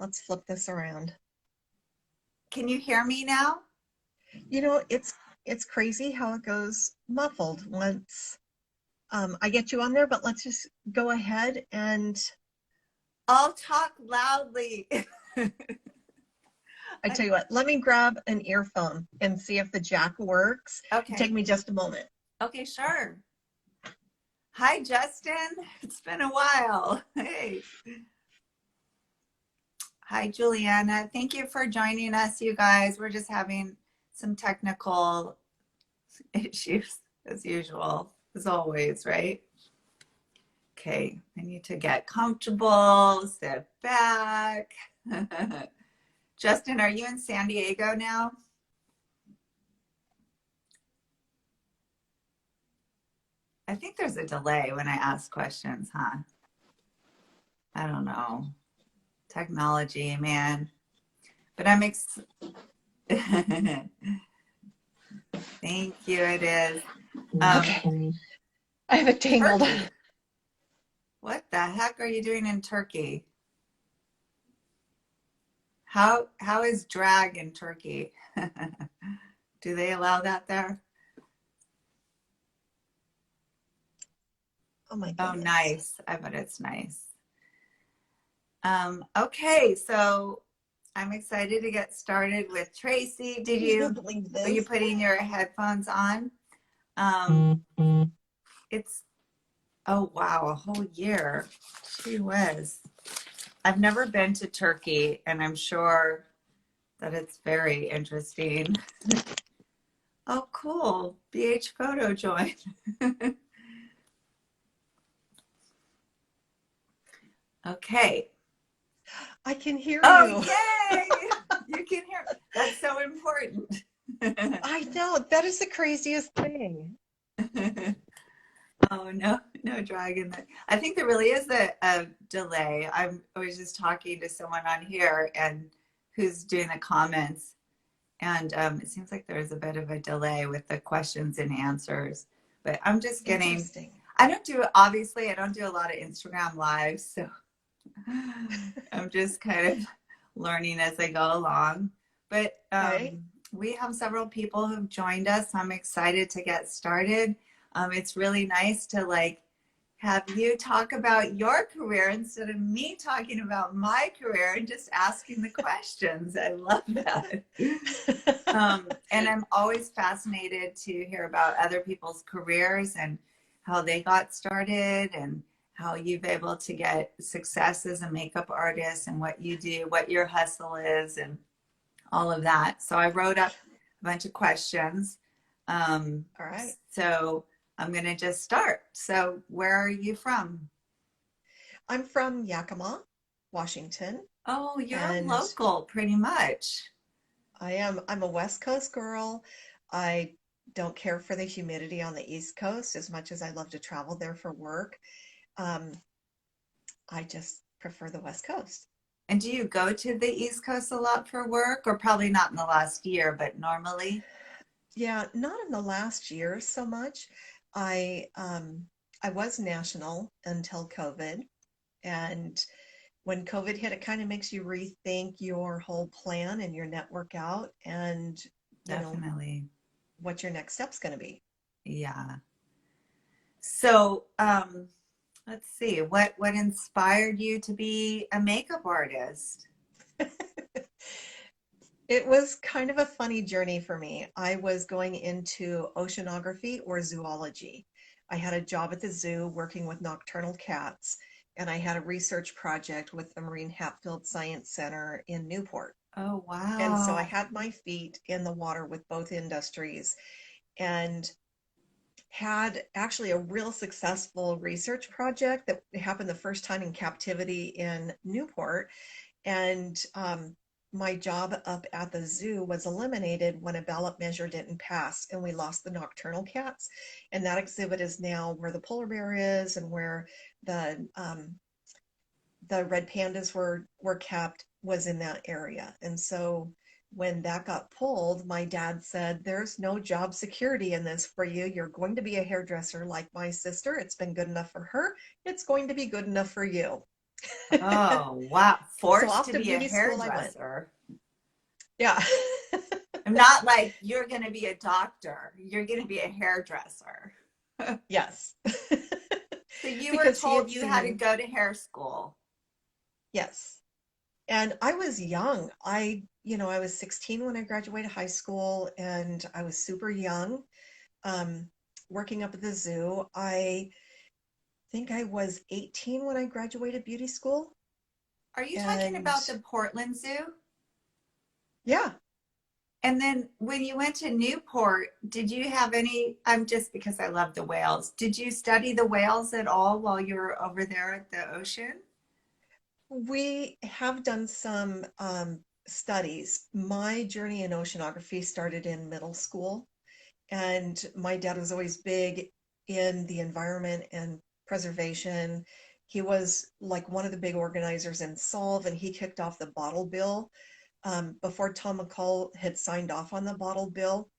Let's flip this around. Can you hear me now? You know, it's crazy how it goes muffled once I get you on there, but let's just go ahead and I'll talk loudly. I tell you what, let me grab an earphone and see if the jack works. Take Okay. me just a moment. Okay, sure. Hi, Justin. It's been a while. Hey. Hi, Juliana. Thank you for joining us, you guys. We're just having some technical issues as usual, as always, right? Okay, I need to get comfortable, sit back. Justin, are you in San Diego now? I think there's a delay when I ask questions, huh? I don't know. Technology, man. But thank you, it is. Okay. I have it tangled. Turkey. What the heck are you doing in Turkey? How is drag in Turkey? Do they allow that there? Oh my Oh, goodness. nice. I bet it's nice. Okay, so I'm excited to get started with Tracy. I can't believe Are you this. putting your headphones on? It's, oh wow, a whole year. Gee whiz. I've never been to Turkey, and I'm sure that it's very interesting. Oh, cool. BH Photo joined. Okay. I can hear Oh, you. yay! You can hear. That's so important. I know. That is the craziest thing. Oh, no, no dragon. I think there really is a delay. I was just talking to someone on here and who's doing the comments, and it seems like there's a bit of a delay with the questions and answers. But I'm just getting, Interesting. obviously, I don't do a lot of Instagram lives, so I'm just kind of learning as I go along. But Okay. we have several people who've joined us. I'm excited to get started. It's really nice to have you talk about your career instead of me talking about my career and just asking the questions. I love that. And I'm always fascinated to hear about other people's careers and how they got started and how you've been able to get success as a makeup artist and what you do, what your hustle is, and all of that. So I wrote up a bunch of questions. All right. So I'm going to just start. So where are you from? I'm from Yakima, Washington, Oh, you're a and local pretty much. I'm a West Coast girl. I don't care for the humidity on the East Coast as much as I love to travel there for work. Um, I just prefer the West Coast. And do you go to the East Coast a lot for work, or probably not in the last year, but normally? Yeah, not in the last year so much. I um, I was national until COVID, and when COVID hit, it kind of makes you rethink your whole plan and your network out, and you know Definitely. what your next step's going to be. Yeah. So, let's see, what inspired you to be a makeup artist? It was kind of a funny journey for me. I was going into oceanography or zoology. I had a job at the zoo working with nocturnal cats, and I had a research project with the Marine Hatfield Science Center in Newport. Oh, And so I wow. had my feet in the water with both industries and had actually a real successful research project that happened the first time in captivity in Newport. And my job up at the zoo was eliminated when a ballot measure didn't pass and we lost the nocturnal cats. And that exhibit is now where the polar bear is and where the red pandas were kept was in that area. And so when that got pulled, my dad said, "There's no job security in this for you. You're going to be a hairdresser like my sister. It's been good enough for her. It's going to be good enough for you." Oh, wow. So Forced off to to be a beauty school I went. hairdresser. Yeah. I'm not like, you're going to be a doctor. You're going to be a hairdresser. Yes. So you were Because he told had you had to seen, go to hair school. yes. And I was young. I was 16 when I graduated high school, and I was super young, um, working up at the zoo. I think I was 18 when I graduated beauty school. Are you talking And about the Portland Zoo? yeah, And then when you went to Newport, did you have any, I'm just because I love the whales, did you study the whales at all while you were over there at the ocean? we have done some studies. My journey in oceanography started in middle school, and my dad was always big in the environment and preservation. He was like one of the big organizers in Solve, and he kicked off the bottle bill before Tom McCall had signed off on the bottle bill.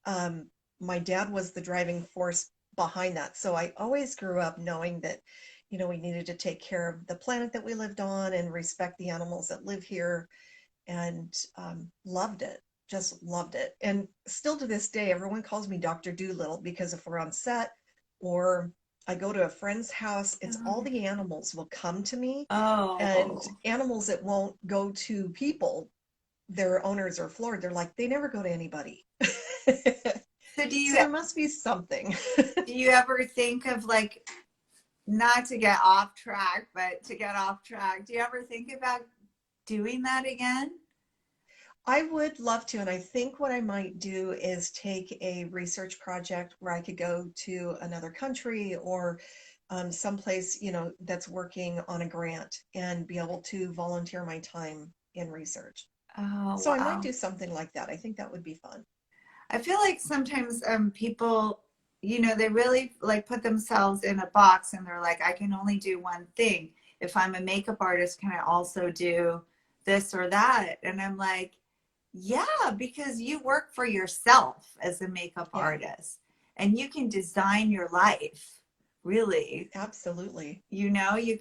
um, my dad was the driving force behind that. So I always grew up knowing that, we needed to take care of the planet that we lived on and respect the animals that live here, and loved it. Just loved it. And still to this day, everyone calls me Dr. Doolittle because if we're on set or I go to a friend's house, it's all the animals will come to me, and Oh, animals that won't go to people, their owners are floored. They're like, they never go to anybody. so So there must be something. do you ever think of like, not to get off track, but to get off track, do you ever think about doing that again? I would love to, and I think what I might do is take a research project where I could go to another country or someplace, that's working on a grant and be able to volunteer my time in research. Oh, So I might wow. do something like that. I think that would be fun. I feel like sometimes people, they really like put themselves in a box and they're like, I can only do one thing. If I'm a makeup artist, can I also do this or that? And I'm like, yeah, because you work for yourself as a makeup Yeah, artist and you can design your life, really. absolutely. You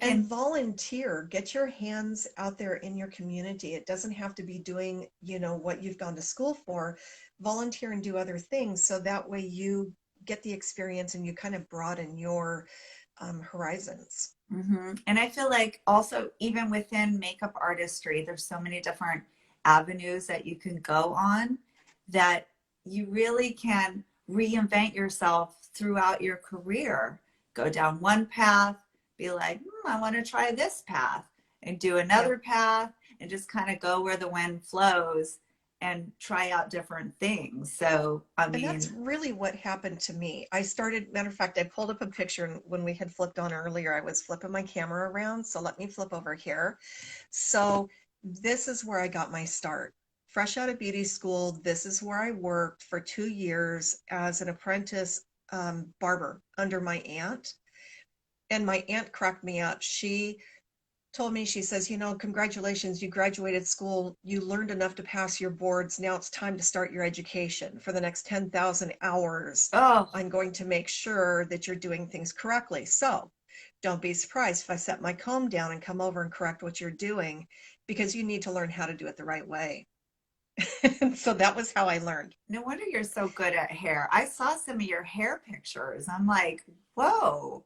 And can, volunteer, get your hands out there in your community. It doesn't have to be doing, what you've gone to school for. Volunteer and do other things so that way you get the experience and you kind of broaden your horizons. and I feel like also even within makeup artistry, there's so many different avenues that you can go on that you really can reinvent yourself throughout your career. Go down one path, be like, I want to try this path, and do another Yep. path, and just kind of go where the wind flows and try out different things. So, I And that's mean, really what happened to me. I started, matter of fact, I pulled up a picture, and when we had flipped on earlier, I was flipping my camera around. So let me flip over here. So this is where I got my start. Fresh out of beauty school, this is where I worked for 2 years as an apprentice barber under my aunt. And my aunt cracked me up. She told me, she says, congratulations, you graduated school, you learned enough to pass your boards. Now it's time to start your education. For the next 10,000 hours, oh, I'm going to make sure that you're doing things correctly. So don't be surprised if I set my comb down and come over and correct what you're doing, because you need to learn how to do it the right way. And so that was how I learned. no wonder you're so good at hair. I saw some of your hair pictures. I'm like, whoa,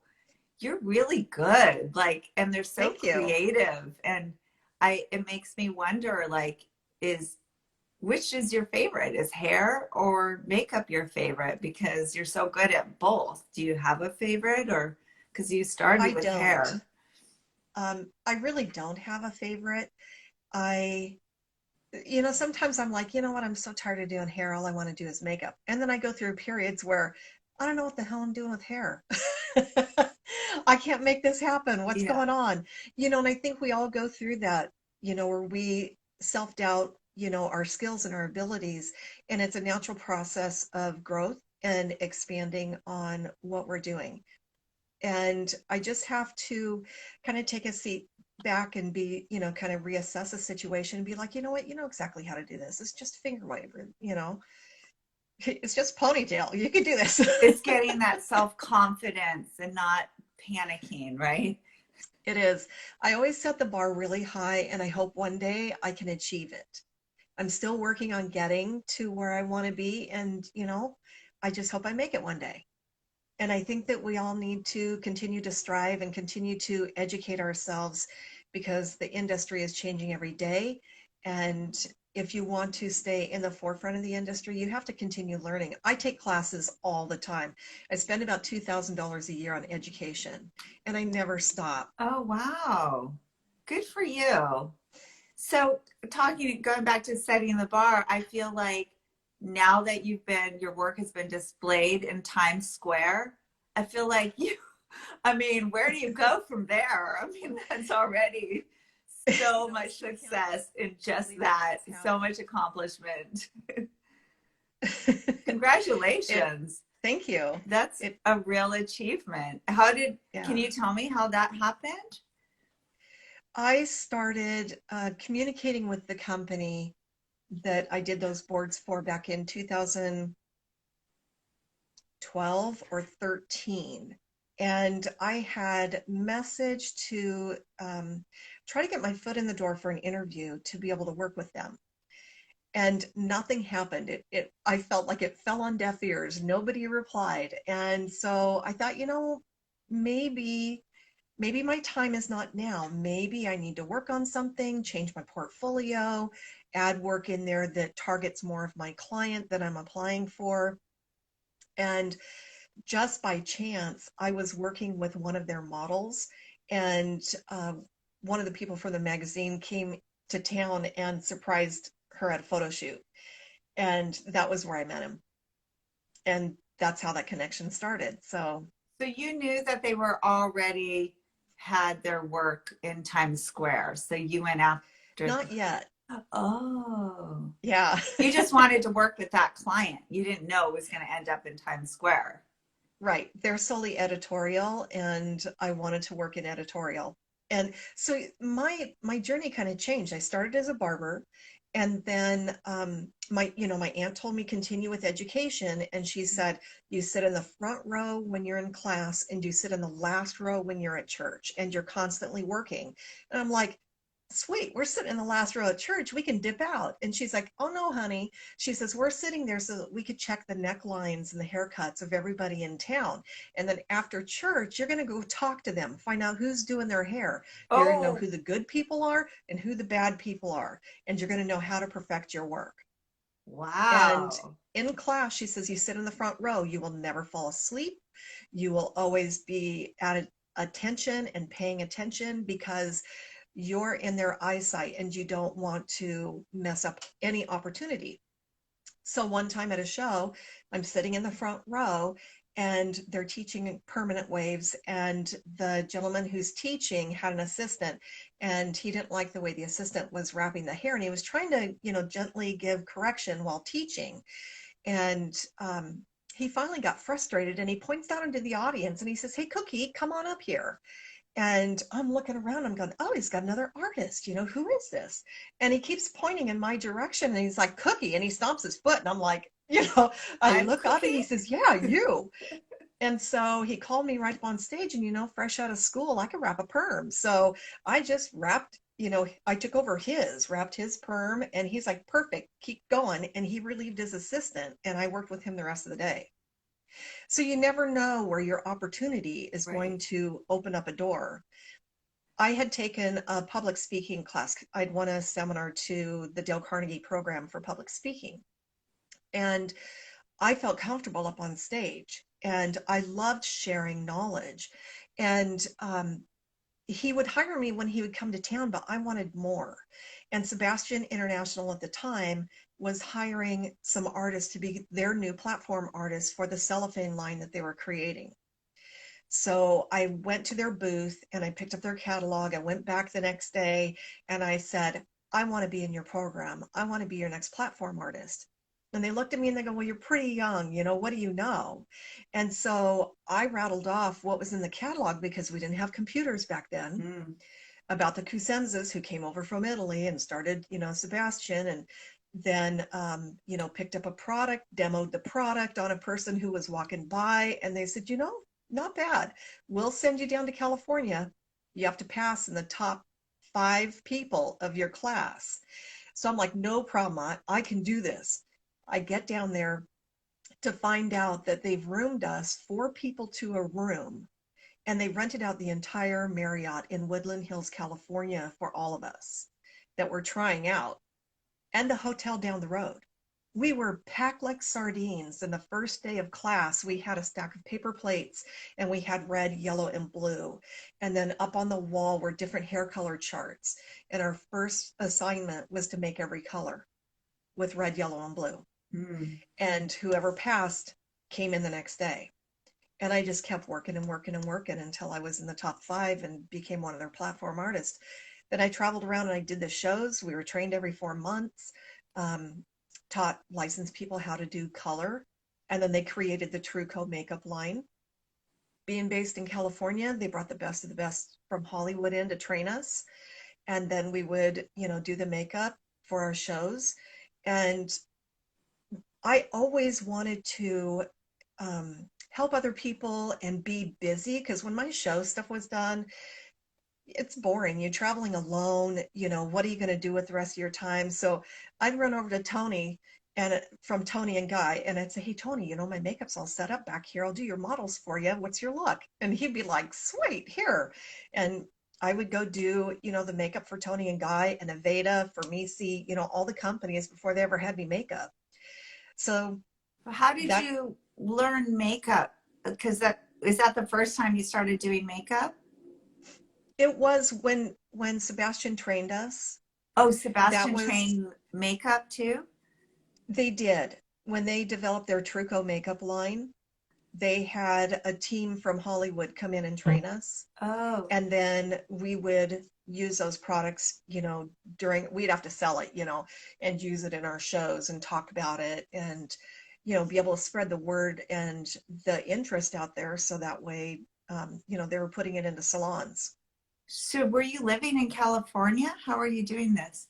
you're really good. Like, and they're so Thank you. creative. And it makes me wonder, like, is which is your favorite? Is hair or makeup your favorite? Because you're so good at both. Do you have a favorite or because you started I with don't. hair? I really don't have a favorite. I Sometimes I'm like, you know what, I'm so tired of doing hair. All I want to do is makeup. And then I go through periods where I don't know what the hell I'm doing with hair. I can't make this happen. What's Yeah. going on? And I think we all go through that, where we self-doubt, our skills and our abilities. And it's a natural process of growth and expanding on what we're doing. And I just have to kind of take a seat back and be, kind of reassess a situation and be like, you know what, you know exactly how to do this. It's just finger wave, it's just ponytail. You can do this. It's getting that self-confidence and not panicking, right? It is. I always set the bar really high, and I hope one day I can achieve it. I'm still working on getting to where I want to be, and I just hope I make it one day. And I think that we all need to continue to strive and continue to educate ourselves because the industry is changing every day. And if you want to stay in the forefront of the industry, you have to continue learning. I take classes all the time. I spend about $2,000 a year on education, and I never stop. Oh, wow. Good for you. So going back to setting the bar, I feel like now that your work has been displayed in Times Square, I feel like I mean, where do you go from there? I mean, that's already so much success in just that, so much accomplishment. It, Congratulations. thank you. That's It, a real achievement. Can yeah. you tell me how that happened? I started communicating with the company that I did those boards for back in 2012 or 13. And I had messaged to try to get my foot in the door for an interview to be able to work with them. And nothing happened. I felt like it fell on deaf ears. Nobody replied. And so I thought, maybe maybe my time is not now. Maybe I need to work on something, change my portfolio, add work in there that targets more of my client that I'm applying for. And just by chance, I was working with one of their models, and one of the people from the magazine came to town and surprised her at a photo shoot. And that was where I met him. And that's how that connection started. So, So you knew that they were already had their work in Times Square. So you went after. not yet. Oh, Yeah. you just wanted to work with that client. You didn't know it was going to end up in Times Square. Right. They're solely editorial, and I wanted to work in editorial. And so my journey kind of changed. I started as a barber, and then my aunt told me continue with education, and she said you sit in the front row when you're in class, and you sit in the last row when you're at church, and you're constantly working. And I'm like, sweet, we're sitting in the last row at church, we can dip out. And she's like, oh no, honey. She says, we're sitting there so that we could check the necklines and the haircuts of everybody in town. And then after church, you're going to go talk to them, find out who's doing their hair. You're going to know Oh, who the good people are and who the bad people are. And you're going to know how to perfect your work. And wow. in class, she says, you sit in the front row, you will never fall asleep. You will always be at attention and paying attention because you're in their eyesight and you don't want to mess up any opportunity. So one time at a show, I'm sitting in the front row and they're teaching permanent waves, and the gentleman who's teaching had an assistant, and he didn't like the way the assistant was wrapping the hair, and he was trying to gently give correction while teaching. And he finally got frustrated, and he points out into the audience and he says, hey Cookie, come on up here. And I'm looking around, I'm going, oh, he's got another artist. Who is this? And he keeps pointing in my direction, and he's like, Cookie, and he stomps his foot. And I'm like, I I'm look up and he Cookie. says, yeah, you. And so he called me right up on stage, and fresh out of school, I could wrap a perm. So I just wrapped, I took over wrapped his perm, and he's like, perfect, keep going. And he relieved his assistant, and I worked with him the rest of the day. So you never know where your opportunity is Right. going to open up a door. I had taken a public speaking class. I'd won a seminar to the Dale Carnegie program for public speaking. And I felt comfortable up on stage, and I loved sharing knowledge. And he would hire me when he would come to town, but I wanted more. And Sebastian International at the time was hiring some artists to be their new platform artists for the cellophane line that they were creating. So I went to their booth and I picked up their catalog. I went back the next day and I said, I want to be in your program. I want to be your next platform artist. And they looked at me and they go, well, you're pretty young. What do you know? And so I rattled off what was in the catalog because we didn't have computers back then, Mm. about the Cusenzas who came over from Italy and started, Sebastian, and then, picked up a product, demoed the product on a person who was walking by, and they said, not bad. We'll send you down to California. You have to pass in the top 5 people of your class. So I'm like, no problem. I can do this. I get down there to find out that they've roomed us 4 people to a room, and they rented out the entire Marriott in Woodland Hills, California for all of us that were trying out, and the hotel down the road. We were packed like sardines. And the first day of class, we had a stack of paper plates, and we had red, yellow, and blue. And then up on the wall were different hair color charts. And our first assignment was to make every color with red, yellow, and blue. Mm. And whoever passed came in the next day. And I just kept working and working and working until I was in the top 5 and became one of their platform artists. Then I traveled around and I did the shows. We were trained every 4 months, um, taught licensed people how to do color. And then they created the Truco makeup line. Being based in California, they brought the best of the best from Hollywood in to train us. And then we would, do the makeup for our shows. And I always wanted to help other people and be busy, because when my show stuff was done, it's boring. You're traveling alone. What are you going to do with the rest of your time? So I'd run over to Tony, and from Tony and Guy, and I'd say, hey, Tony, my makeup's all set up back here. I'll do your models for you. What's your look? And he'd be like, sweet, here. And I would go do, the makeup for Tony and Guy and Aveda for Misi, all the companies before they ever had me makeup. So How did that you learn makeup? Because is that the first time you started doing makeup? it was when Sebastian trained us. Oh, That Sebastian was trained makeup too? They did. When they developed their Truco makeup line, they had a team from Hollywood come in and train us. Oh, And then we would use those products, we'd have to sell it, and use it in our shows and talk about it, and, be able to spread the word and the interest out there. So that way, they were putting it into salons. so were you living in California? How are you doing this?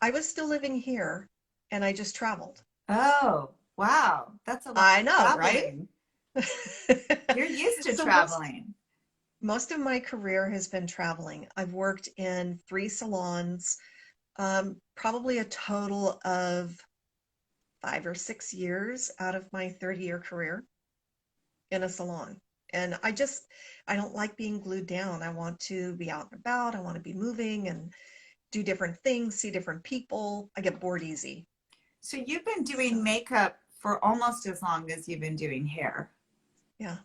I was still living here, and I just traveled. Oh, wow. That's a lot I of know, right? traveling. You're used to So traveling. most of my career has been traveling. I've worked in 3 salons, probably a total of 5 or 6 years out of my 30-year career in a salon. And I don't like being glued down. I want to be out and about. I want to be moving and do different things, see different people. I get bored easy. So you've been doing So, makeup for almost as long as you've been doing hair. yeah,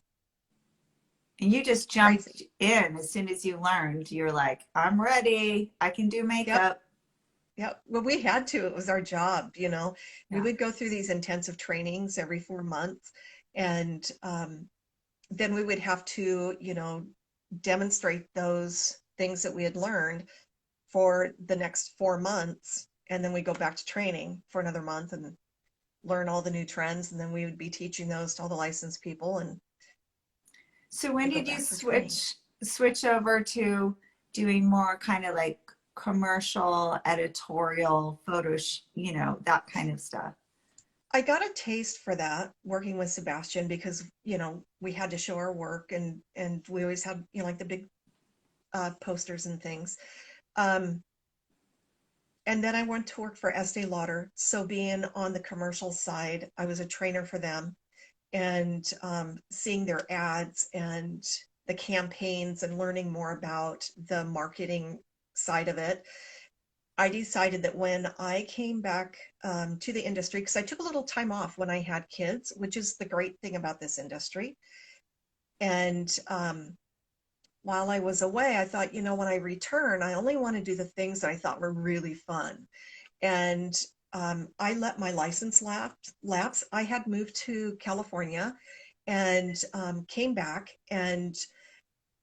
And you just it's crazy. jumped in as soon as you learned. You're like, I'm ready. I can do Yep. makeup. Yep. Well, we had to. It was our job. We Yeah. would go through these intensive trainings every 4 months, and then we would have to, demonstrate those things that we had learned for the next 4 months. And then we go back to training for another month and learn all the new trends. And then we would be teaching those to all the licensed people, and So when we go did you back for training. switch over to doing more kind of like commercial, editorial, that kind of stuff? I got a taste for that working with Sebastian, because, we had to show our work, and we always had, like the big posters and things. Um, And then I went to work for Estee Lauder. So being on the commercial side, I was a trainer for them, and seeing their ads and the campaigns and learning more about the marketing side of it. I decided that when I came back to the industry, because I took a little time off when I had kids, which is the great thing about this industry. And while I was away, I thought, when I return, I only want to do the things that I thought were really fun. And I let my license lapse. I had moved to California, and came back and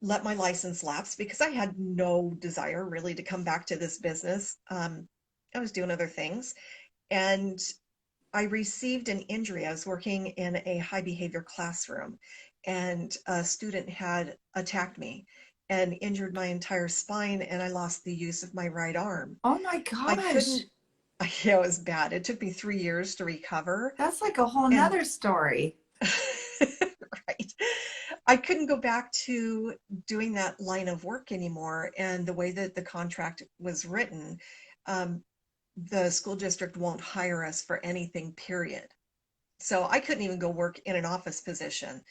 let my license lapse because I had no desire really to come back to this business. I was doing other things, and I received an injury. I was working in a high behavior classroom, and a student had attacked me and injured my entire spine, and I lost the use of my right arm. Oh my I gosh. couldn't, yeah, it was bad. It took me 3 years to recover. That's like a whole And nother story. right. I couldn't go back to doing that line of work anymore. And the way that the contract was written, um, the school district won't hire us for anything, period. So I couldn't even go work in an office position.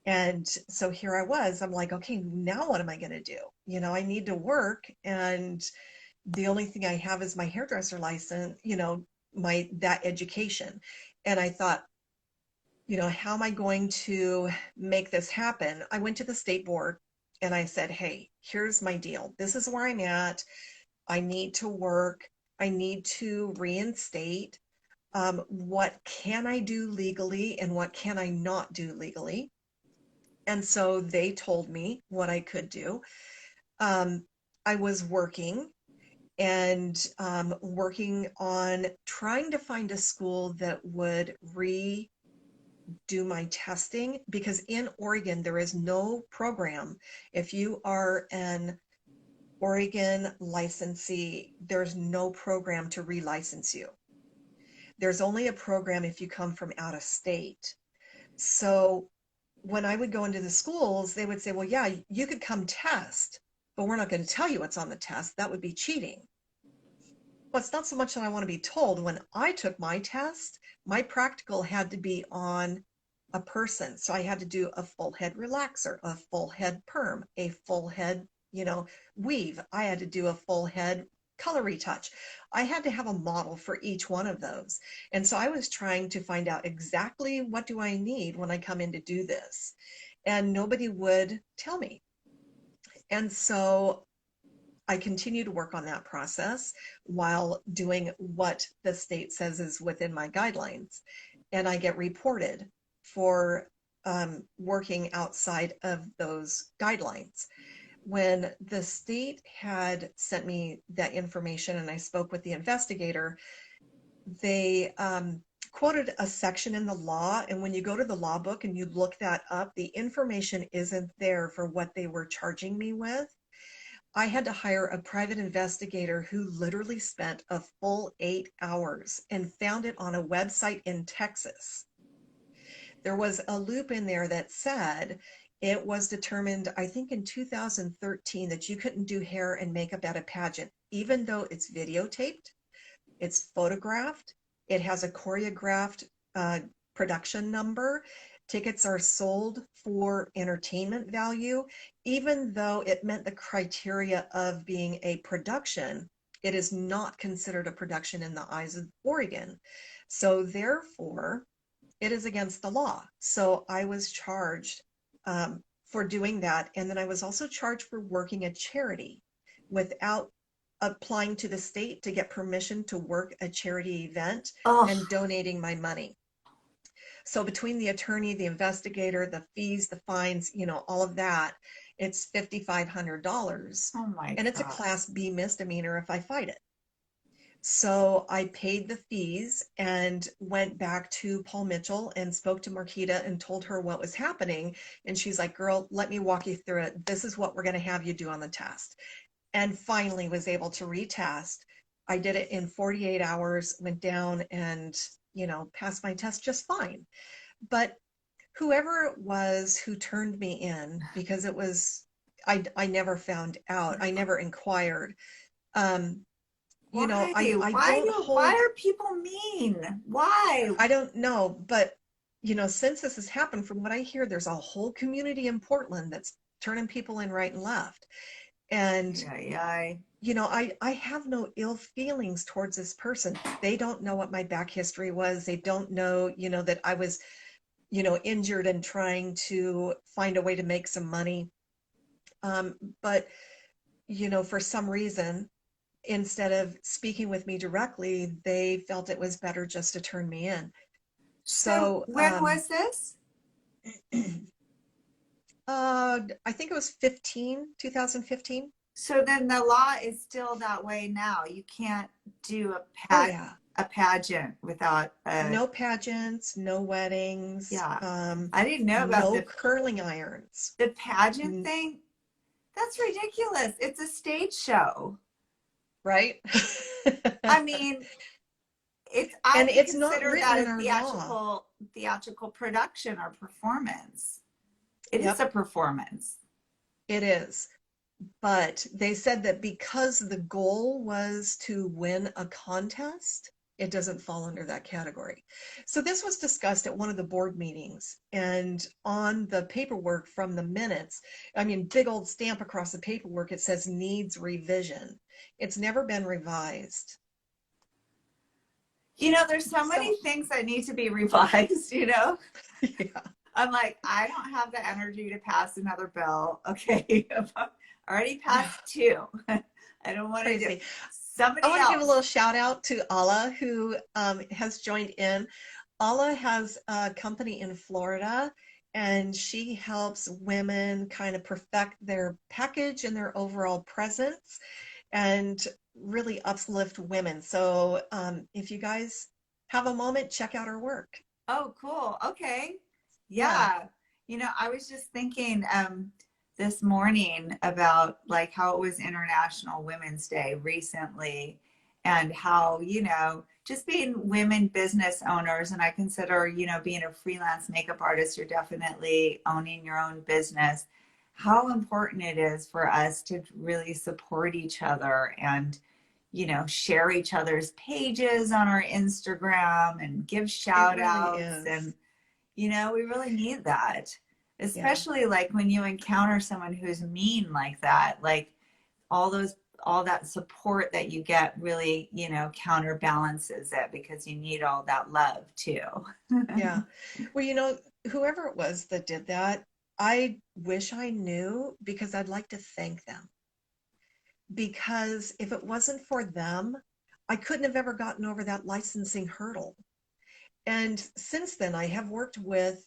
And so here I was, I'm like, okay, now what am I going to do? I need to work. And the only thing I have is my hairdresser license, that education. And I thought, how am I going to make this happen? I went to the state board and I said, hey, here's my deal. This is where I'm at. I need to work. I need to reinstate. What can I do legally and what can I not do legally? And so they told me what I could do. I was working and working on trying to find a school that would redo my testing, because in Oregon, there is no program. If you are an Oregon licensee, there's no program to relicense you. There's only a program if you come from out of state. So when I would go into the schools, they would say, well, yeah, you could come test, but we're not going to tell you what's on the test. That would be cheating. Well, it's not so much that I want to be told. When I took my test, my practical had to be on a person. So I had to do a full head relaxer, a full head perm, a full head, weave. I had to do a full head color retouch. I had to have a model for each one of those. And so I was trying to find out exactly what do I need when I come in to do this. And nobody would tell me. And so I continue to work on that process while doing what the state says is within my guidelines. And I get reported for working outside of those guidelines. When the state had sent me that information and I spoke with the investigator, they quoted a section in the law. And when you go to the law book and you look that up, the information isn't there for what they were charging me with. I had to hire a private investigator who literally spent a full 8 hours and found it on a website in Texas. There was a loop in there that said it was determined, I think in 2013, that you couldn't do hair and makeup at a pageant, even though it's videotaped, it's photographed, it has a choreographed production number. Tickets are sold for entertainment value. Even though it met the criteria of being a production, it is not considered a production in the eyes of Oregon. So therefore, it is against the law. So I was charged for doing that. And then I was also charged for working a charity without applying to the state to get permission to work a charity event and donating my money. So between the attorney, the investigator, the fees, the fines, all of that, it's $5,500. Oh my and it's a God. Class B misdemeanor if I fight it. So I paid the fees and went back to Paul Mitchell and spoke to Marquita and told her what was happening. And she's like, girl, let me walk you through it. This is what we're going to have you do on the test. And finally was able to retest. I did it in 48 hours, went down and, passed my test just fine. But whoever it was who turned me in, because it was, I never found out, I never inquired. Why? I don't Why hold, are people mean? Why? I don't know, but since this has happened, from what I hear, there's a whole community in Portland that's turning people in right and left. And Yeah. I have no ill feelings towards this person. They don't know what my back history was. They don't know, that I was, injured and trying to find a way to make some money. But, for some reason, instead of speaking with me directly, they felt it was better just to turn me in. So So, when was this? I think it was 2015. So then the law is still that way now. You can't do Oh yeah. a pageant without No pageants, no weddings, I didn't know about no curling irons. the pageant thing. That's ridiculous. It's a stage show. Right? I mean, I And would it's not consider written that in a our law. theatrical production or performance. it is Yep, a performance. it is. But they said that because the goal was to win a contest, it doesn't fall under that category. So this was discussed at one of the board meetings, and on the paperwork from the minutes, I mean, big old stamp across the paperwork, it says needs revision. It's never been revised. You know, there's so So, many things that need to be revised, you know? yeah, I'm like, I don't have the energy to pass another bill. Okay. I've already yeah, passed two. I don't want to do crazy. I somebody want to give a else. little shout out to Ala, who has joined in. Ala has a company in Florida, and she helps women kind of perfect their package and their overall presence and really uplift women. So if you guys have a moment, check out her work. Oh, cool. Okay. Yeah, Yeah. You know, I was just thinking this morning about like how it was International Women's Day recently and how, you know, just being women business owners, and I consider, you know, being a freelance makeup artist, you're definitely owning your own business, how important it is for us to really support each other and, you know, share each other's pages on our Instagram and give it shout really outs. is. And, you know, we really need that, Yeah. especially like when you encounter someone who's mean like that, like all those, all that support that you get really, you know, counterbalances it because you need all that love too. Yeah. Well, whoever it was that did that, I wish I knew because I'd like to thank them. Because if it wasn't for them, I couldn't have ever gotten over that licensing hurdle. And since then, I have worked with,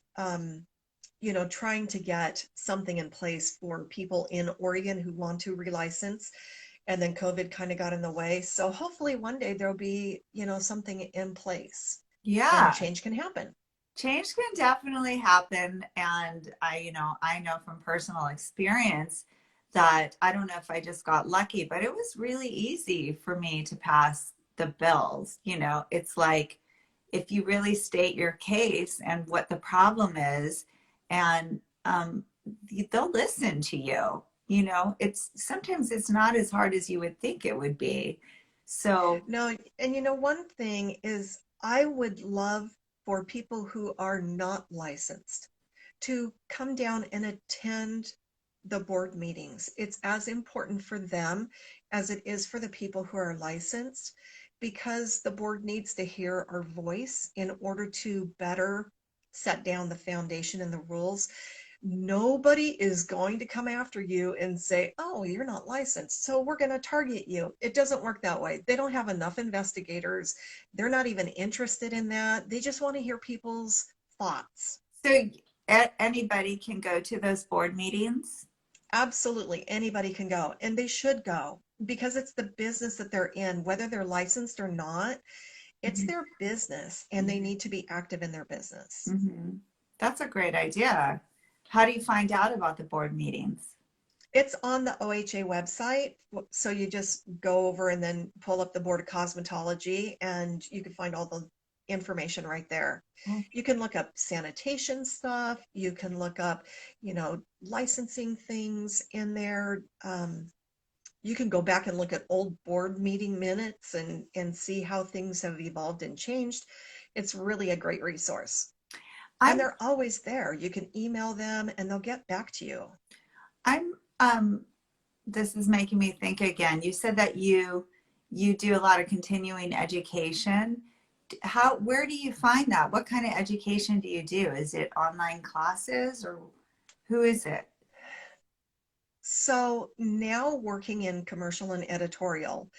trying to get something in place for people in Oregon who want to relicense. And then COVID kind of got in the way. So hopefully one day there'll be, something in place and Yeah. change can happen. Change can definitely happen. And you know, I know from personal experience that I don't know if I just got lucky, but it was really easy for me to pass the bills. You know, it's like if you really state your case and what the problem is, and they'll listen to you. You know, it's sometimes it's not as hard as you would think it would be. So, No, and one thing is I would love for people who are not licensed to come down and attend the board meetings. It's as important for them as it is for the people who are licensed because the board needs to hear our voice in order to better set down the foundation and the rules. Nobody is going to come after you and say, oh, you're not licensed, so we're going to target you. It doesn't work that way. They don't have enough investigators. They're not even interested in that. They just want to hear people's thoughts. so anybody can go to those board meetings. Absolutely, anybody can go, and they should go because it's the business that they're in, whether they're licensed or not. It's Mhm. their business, and they need to be active in their business. Mhm. That's a great idea. How do you find out about the board meetings? It's on the OHA website. So you just go over and then pull up the Board of Cosmetology, and you can find all the information right there. Oh, You can look up sanitation stuff. You can look up, licensing things in there. You can go back and look at old board meeting minutes and see how things have evolved and changed. It's really a great resource. And I'm they're always there. You can email them and they'll get back to you. I'm this is making me think again. You said that you do a lot of continuing education. How where do you find that? What kind of education do you do? Is it online classes or who is it? So now working in commercial and editorial,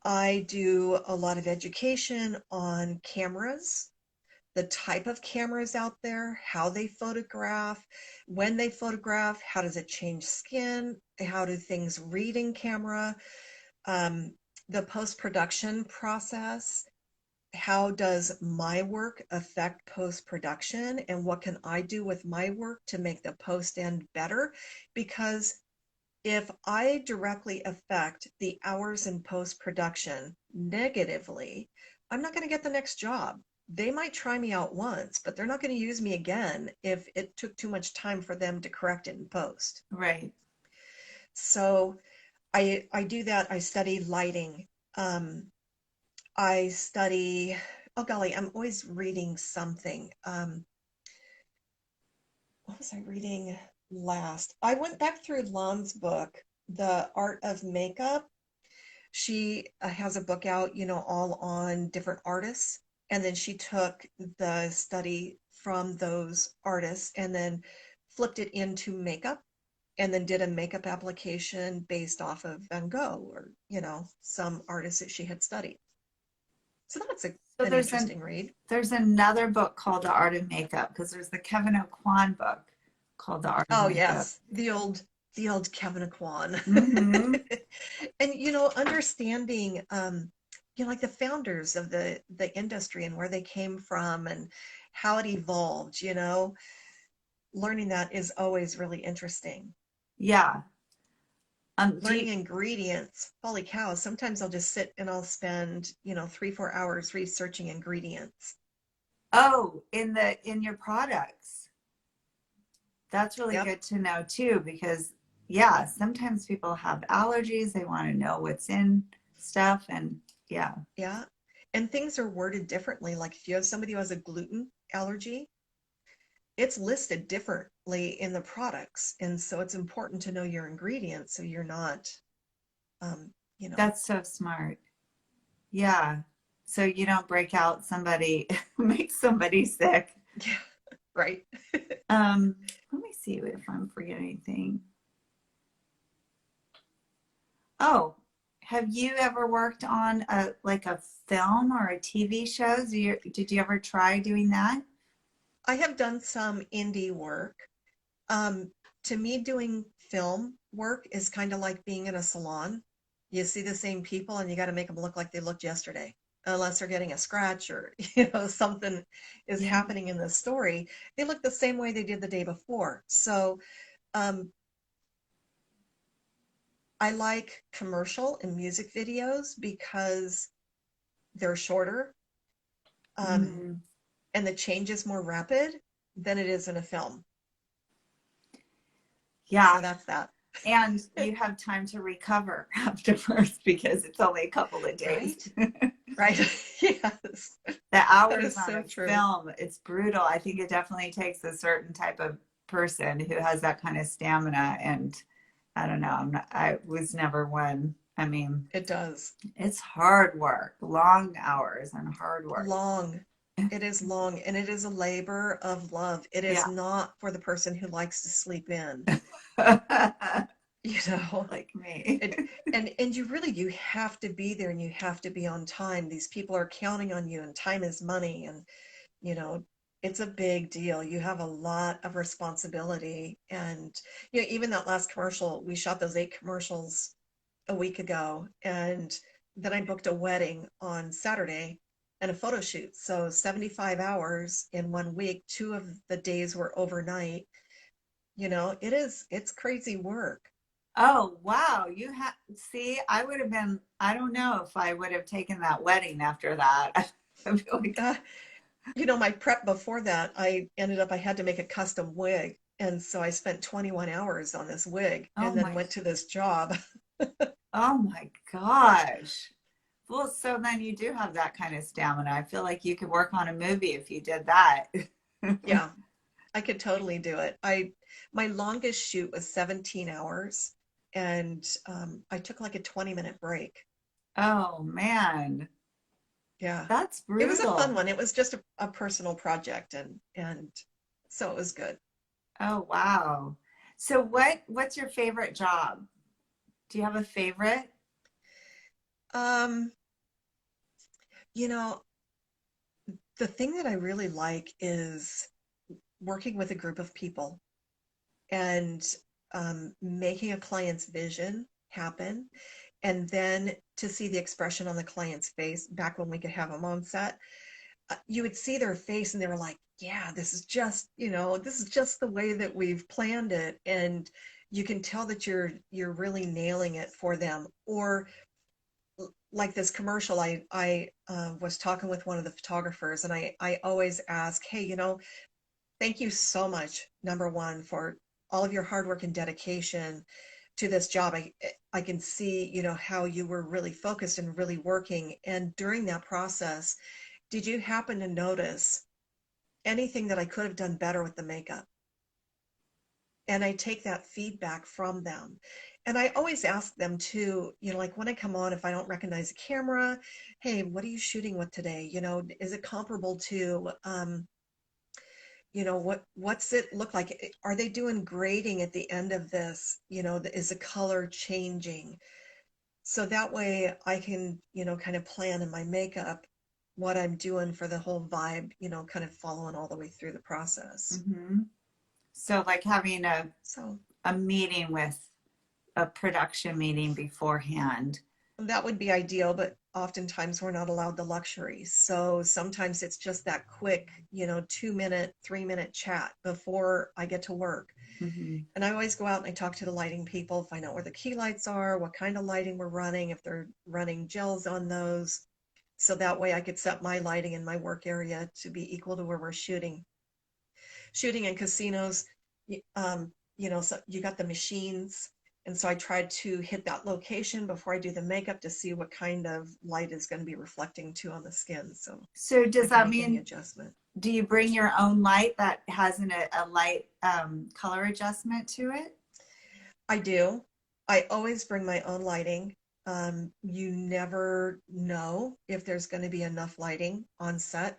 I do a lot of education on cameras, the type of cameras out there, how they photograph, when they photograph, how does it change skin, how do things read in camera, um, the post-production process, how does my work affect post-production, and what can I do with my work to make the post end better? Because if I directly affect the hours in post production negatively, I'm not going to get the next job. they might try me out once, but they're not going to use me again if it took too much time for them to correct it in post. Right. So I do that. I study lighting. Um, I study, oh golly, I'm always reading something. What was I reading last? I went back through Lon's book, The Art of Makeup. She has a book out, all on different artists. And then she took the study from those artists and then flipped it into makeup and then did a makeup application based off of Van Gogh or, some artists that she had studied. So that's So an interesting read. there's another book called The Art of Makeup, because there's the Kevin O'Quan book called The Art of Oh Makeup. yes, the old Kevin Kwan. Mm-hmm. And understanding like the founders of the industry and where they came from and how it evolved, learning that is always really interesting. Yeah. Learning ingredients. Holy cow, sometimes I'll just sit and I'll spend, 3-4 hours researching ingredients. oh, in your products. That's really Yep. good to know too, because yeah, sometimes people have allergies. They want to know what's in stuff, and yeah. Yeah. And things are worded differently. Like if you have somebody who has a gluten allergy, it's listed differently in the products. And so it's important to know your ingredients so you're not, um, you know, That's so smart. Yeah. So you don't break out somebody, make somebody sick. yeah, right. Let me see if I'm forgetting anything. Oh, have you ever worked on a film or a TV show? Did you ever try doing that? I have done some indie work. Um, to me, doing film work is kind of like being in a salon. You see the same people and you got to make them look like they looked yesterday, unless they're getting a scratch or, something is Yeah. happening in the story. They look the same way they did the day before. So, um, I like commercial and music videos because they're shorter, um, Mm, and the change is more rapid than it is in a film. yeah. So that's that. And you have time to recover afterwards because it's only a couple of days. Right? Right. Yes. The That hours is on so a true. film, it's brutal. I think it definitely takes a certain type of person who has that kind of stamina. And I don't know, I was never one. I mean, It does. it's hard work, long hours and hard work. Long. It is long and it is a labor of love. It is Yeah. not for the person who likes to sleep in, you know. Like me. It and you have to be there and you have to be on time. These people are counting on you and time is money and you know it's a big deal. You have a lot of responsibility and even that last commercial, we shot those 8 commercials a week ago and then I booked a wedding on Saturday and a photo shoot. So 75 hours in one week, 2 of the days were overnight. It's crazy work. Oh, wow. You have, see, I would have been, I don't know if I would have taken that wedding after that. I feel like, Uh, my prep before that, I had to make a custom wig. And so I spent 21 hours on this wig oh and then my, went to this job. oh my gosh. Well, so then you do have that kind of stamina. I feel like you could work on a movie if you did that. Yeah, I could totally do it. My longest shoot was 17 hours and I took like a 20-minute break. Oh man, Yeah. that's It was a fun brutal. one. It was just a personal project and so it was good. Oh wow. So what's your favorite job? Do you have a favorite? Um, you know, the thing that I really like is working with a group of people and making a client's vision happen. And then to see the expression on the client's face back when we could have them on set, you would see their face and they were like, yeah, this is just the way that we've planned it. And you can tell that you're really nailing it for them. Or like this commercial, I was talking with one of the photographers, and I always ask, hey, thank you so much, number one, for all of your hard work and dedication to this job. I can see, how you were really focused and really working. And during that process, did you happen to notice anything that I could have done better with the makeup? And I take that feedback from them. And I always ask them too, like when I come on, if I don't recognize a camera, hey, what are you shooting with today? Is it comparable to, what's it look like? Are they doing grading at the end of this? Is the color changing? So that way I can, kind of plan in my makeup what I'm doing for the whole vibe, kind of following all the way through the process. Mm-hmm. So like having So a meeting with a production meeting beforehand. that would be ideal, but oftentimes we're not allowed the luxury. So sometimes it's just that quick, 2 minute, 3 minute chat before I get to work. Mm-hmm. And I always go out and I talk to the lighting people, find out where the key lights are, what kind of lighting we're running, if they're running gels on those. So that way I could set my lighting in my work area to be equal to where we're shooting. Shooting in casinos, so you got the machines. And so I tried to hit that location before I do the makeup to see what kind of light is going to be reflecting to on the skin. So I does can that make any mean, adjustment. do you bring your own light that has a light color adjustment to it? I do. I always bring my own lighting. You never know if there's going to be enough lighting on set.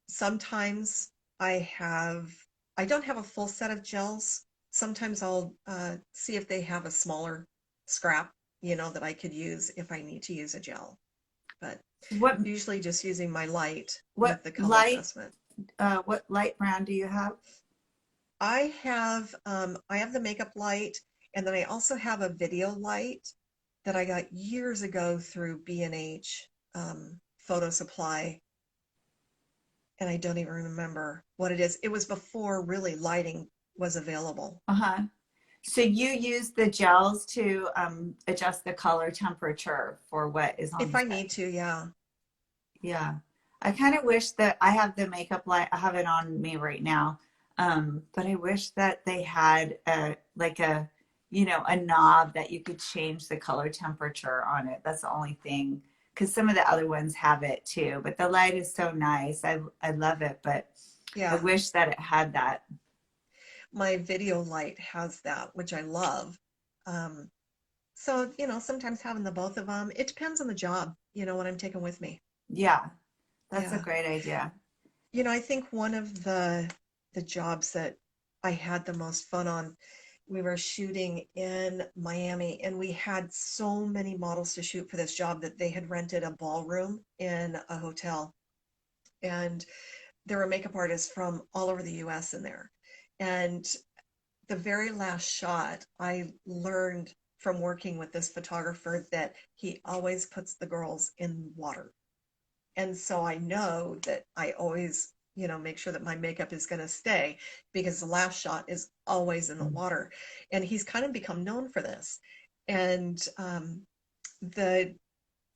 Sometimes I don't have a full set of gels. Sometimes I'll see if they have a smaller scrap, that I could use if I need to use a gel. But What usually just using my light what with the color light adjustment. what light brand do you have? I have the makeup light, and then I also have a video light that I got years ago through B&H Photo Supply, and I don't even remember what it is. It was before really lighting was available. Uh-huh. So you use the gels to adjust the color temperature for what is on If the I set. need to, yeah. Yeah. I kind of wish that I have the makeup light. I have it on me right now. But I wish that they had a knob that you could change the color temperature on it. That's the only thing. Because some of the other ones have it too. But the light is so nice. I love it, but I Yeah. wish that it had that. My video light has that, which I love. Um, so, sometimes having the both of them, it depends on the job, what I'm taking with me. Yeah, that's a Yeah. great idea. I think one of the jobs that I had the most fun on, we were shooting in Miami, and we had so many models to shoot for this job that they had rented a ballroom in a hotel. And there were makeup artists from all over the US in there. And the very last shot, I learned from working with this photographer that he always puts the girls in water. And so I know that I always, make sure that my makeup is going to stay, because the last shot is always in the water. And he's kind of become known for this. And the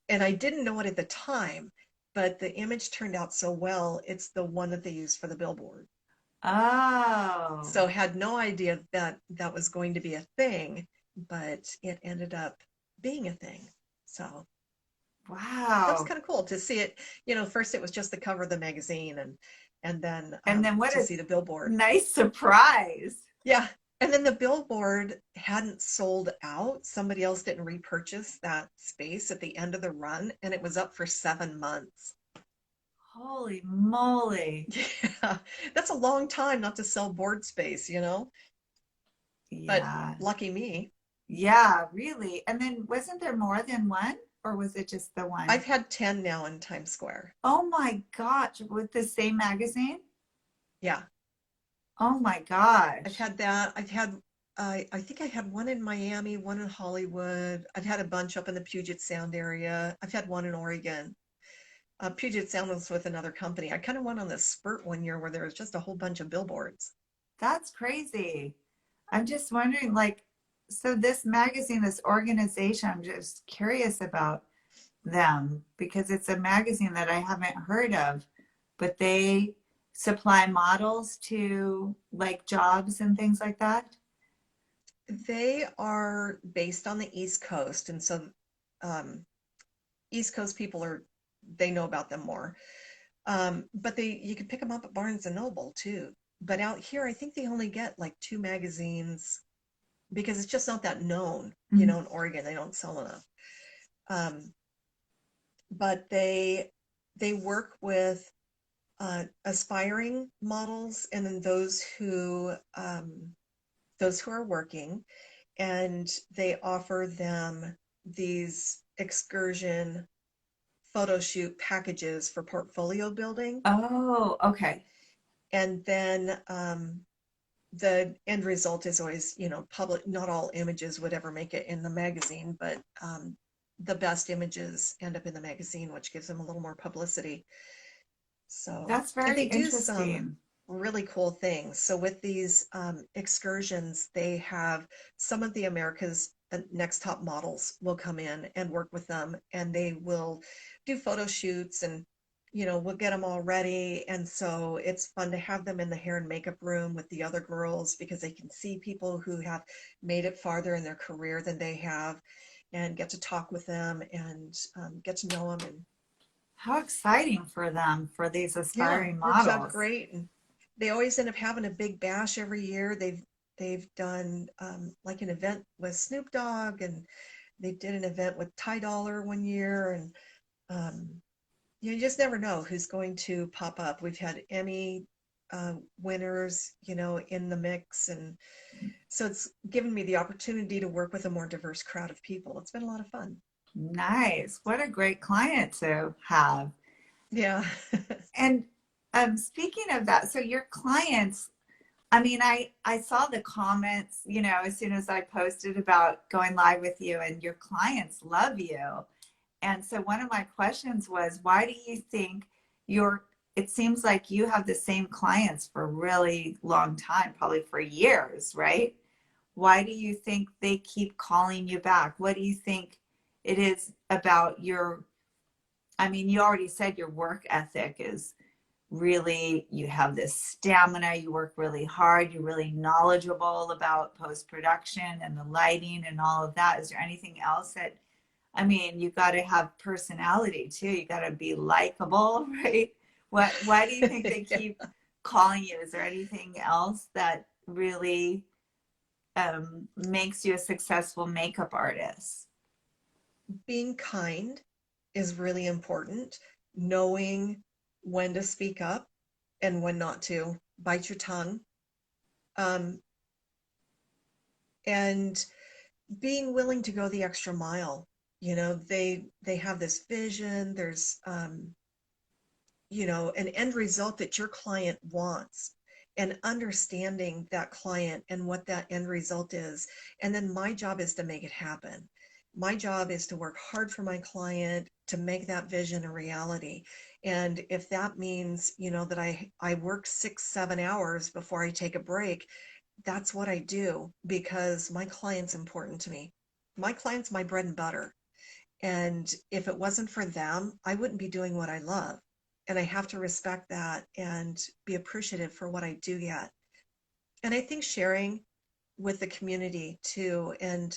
and I didn't know it at the time, but the image turned out so well. It's the one that they used for the billboard. Oh, So had no idea that that was going to be a thing, but it ended up being a thing. So that was wow. kind of cool to see it. First it was just the cover of the magazine, and then And then what to a see the billboard. nice surprise. Yeah. And then the billboard hadn't sold out. Somebody else didn't repurchase that space at the end of the run, and it was up for 7 months. Holy moly. Yeah, that's a long time not to sell board space. But Yeah. lucky me. Yeah, really. And then wasn't there more than one, or was it just the one? I've had 10 now in Times Square. Oh my gosh, with the same magazine? Yeah, Oh my I've gosh. had that. I think I had one in Miami, one in Hollywood. I've had a bunch up in the Puget Sound area. I've had one in Oregon. Puget Sound was with another company. I kind of went on this spurt one year where there was just a whole bunch of billboards. That's crazy. I'm just wondering, like, so this magazine, this organization, I'm just curious about. them? Because it's a magazine that I haven't heard of, but they supply models to like jobs and things like that. They are based on the East Coast, and so um, East Coast people they know about them more. But you can pick them up at Barnes and Noble too. But out here, I think they only get like two magazines because it's just not that known. Mhm. In Oregon, they don't sell enough. Um, but they work with aspiring models and then those who are working, and they offer them these excursion photo shoot packages for portfolio building. Oh, okay. And then the end result is always, public. Not all images would ever make it in the magazine, but the best images end up in the magazine, which gives them a little more publicity. So, That's and very they do some interesting. really cool things. So with these excursions, they have some of the America's Next Top Models will come in and work with them, and they will do photo shoots, and we'll get them all ready. And so it's fun to have them in the hair and makeup room with the other girls because they can see people who have made it farther in their career than they have, and get to talk with them and get to know them. And How exciting for them, for these yeah, aspiring works out models. great. And they always end up having a big bash every year. They've done like an event with Snoop Dogg, and they did an event with Ty Dollar one year, and um, you just never know who's going to pop up. We've had Emmy winners, in the mix, and so it's given me the opportunity to work with a more diverse crowd of people. It's been a lot of fun. Nice. What a great client to have. Yeah. And speaking of that, so your clients, I mean, I saw the comments, as soon as I posted about going live with you, and your clients love you. And so one of my questions was, why do you think it seems like you have the same clients for a really long time, probably for years, right? Why do you think they keep calling you back? What do you think it is about I mean, you already said your work ethic is really, you have this stamina, you work really hard, you're really knowledgeable about post-production and the lighting and all of that. Is there anything else that, I mean, you got to have personality too. You got to be likable, right? Why do you think they Yeah. keep calling you? Is there anything else that really makes you a successful makeup artist? Being kind is really important. Knowing when to speak up and when not to. Bite your tongue. Um, and being willing to go the extra mile. They have this vision. There's an end result that your client wants, and understanding that client and what that end result is. And then my job is to make it happen. My job is to work hard for my client to make that vision a reality. And if that means, that I work 6, 7 hours before I take a break, that's what I do because my client's important to me. My client's my bread and butter. And if it wasn't for them, I wouldn't be doing what I love. And I have to respect that and be appreciative for what I do get. And I think sharing with the community too, and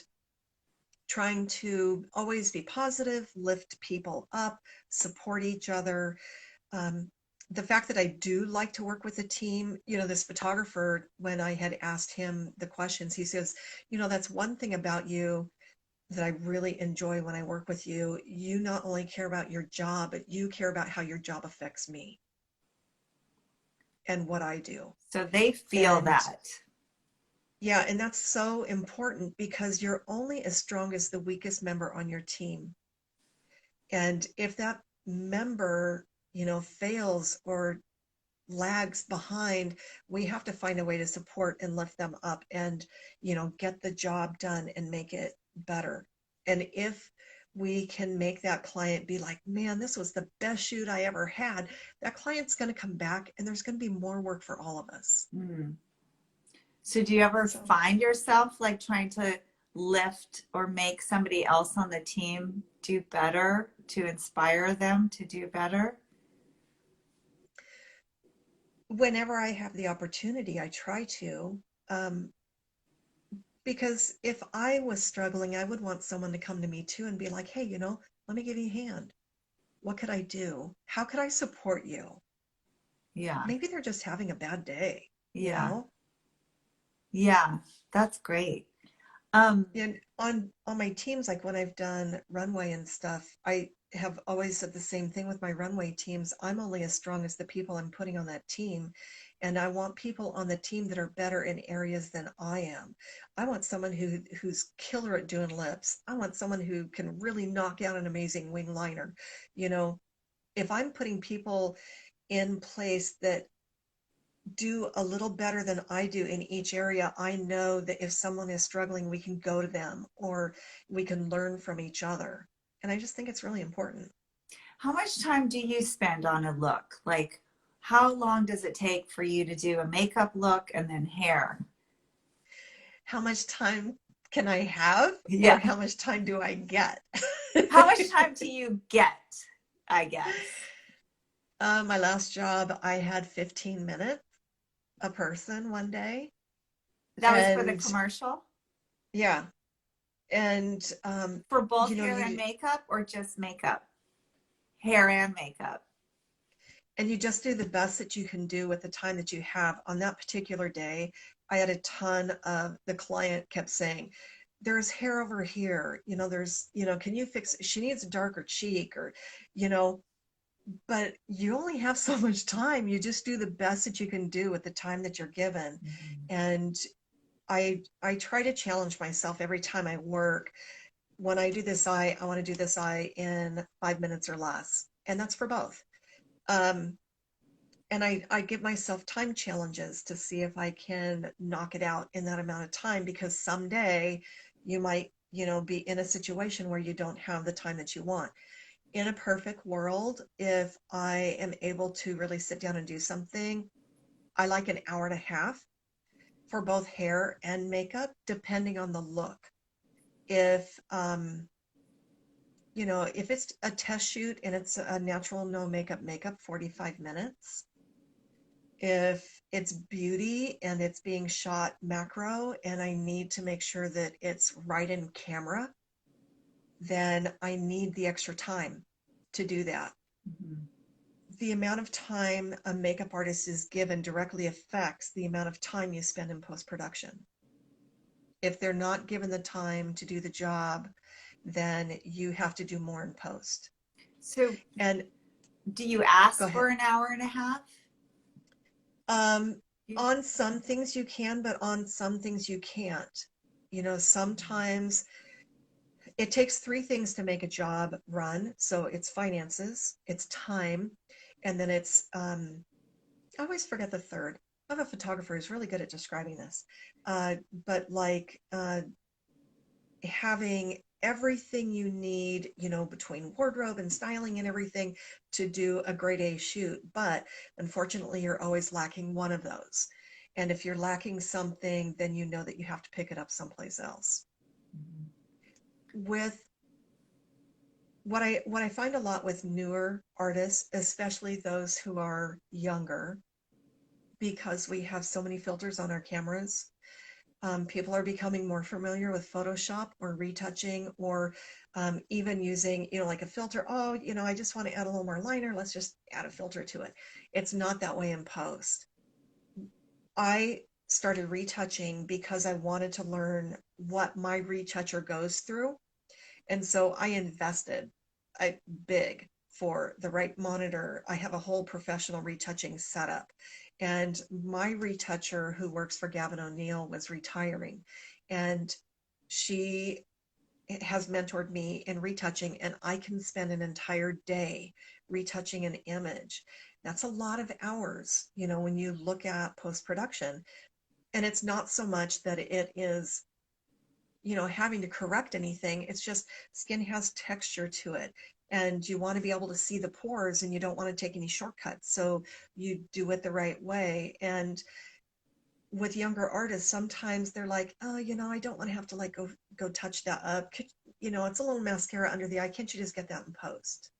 trying to always be positive, lift people up, support each other. Um, the fact that I do like to work with a team, this photographer, when I had asked him the questions, he says, that's one thing about you that I really enjoy when I work with you. You not only care about your job, but you care about how your job affects me and what I do. So they feel And that. yeah, and that's so important because you're only as strong as the weakest member on your team. And if that member, fails or lags behind, we have to find a way to support and lift them up and, get the job done and make it better. And if we can make that client be like, man, this was the best shoot I ever had, that client's going to come back and there's going to be more work for all of us. Hmm. So do you ever So find yourself like trying to lift or make somebody else on the team do better to inspire them to do better? Whenever I have the opportunity, I try to. Um, because if I was struggling, I would want someone to come to me too and be like, hey, let me give you a hand. What could I do? How could I support you? Yeah. Maybe they're just having a bad day, you Yeah. know? Yeah. That's great. Um, And on my teams, like when I've done runway and stuff, I have always said the same thing with my runway teams. I'm only as strong as the people I'm putting on that team. And I want people on the team that are better in areas than I am. I want someone who's killer at doing lips. I want someone who can really knock out an amazing wing liner. You know, if I'm putting people in place that do a little better than I do in each area, I know that if someone is struggling, we can go to them or we can learn from each other. And I just think it's really important. how much time do you spend on a look? Like, how long does it take for you to do a makeup look and then hair? How much time can I have, or Yeah. how much time do I get? How much time do you get, I guess? My last job, I had 15 minutes a person one day. That was for the And commercial? yeah, and For both hair and you makeup or just makeup? Hair and makeup. and you just do the best that you can do with the time that you have on that particular day. I had a ton of the client kept saying, there's hair over here, can you fix it? She needs a darker cheek, or, you know, but you only have so much time. You just do the best that you can do with the time that you're given. Mhm. And I try to challenge myself every time I work. When I do this eye, I want to do this eye in 5 minutes or less. And that's for both. Um, and I give myself time challenges to see if I can knock it out in that amount of time, because someday you might, be in a situation where you don't have the time that you want. In a perfect world, if I am able to really sit down and do something, I like an hour and a half for both hair and makeup, depending on the look. If if it's a test shoot and it's a natural no makeup, 45 minutes. If it's beauty and it's being shot macro and I need to make sure that it's right in camera, then I need the extra time to do that. Mhm. The amount of time a makeup artist is given directly affects the amount of time you spend in post-production. If they're not given the time to do the job, then you have to do more in post. So, And do you go ask ahead. for an hour and a half? Um, You- on some things you can, but on some things you can't. Sometimes it takes three things to make a job run. So it's finances, it's time, and then it's I always forget the third. I have a photographer who's really good at describing this. But like having everything you need, between wardrobe and styling and everything to do a grade A shoot. But unfortunately, you're always lacking one of those. And if you're lacking something, then you know that you have to pick it up someplace else. With what I find a lot with newer artists, especially those who are younger, because we have so many filters on our cameras, people are becoming more familiar with Photoshop or retouching, or even using, like a filter. Oh, I just want to add a little more liner. Let's just add a filter to it. It's not that way in post. I started retouching because I wanted to learn what my retoucher goes through. And so I invested big for the right monitor. I have a whole professional retouching setup. And my retoucher, who works for Gavin O'Neill, was retiring. And she has mentored me in retouching, and I can spend an entire day retouching an image. That's a lot of hours, when you look at post production. And it's not so much that it is having to correct anything. It's just skin has texture to it, and you want to be able to see the pores, and you don't want to take any shortcuts. So you do it the right way. And with younger artists, sometimes they're like, oh, I don't want to have to like go touch that up. it's a little mascara under the eye. Can't you just get that in post?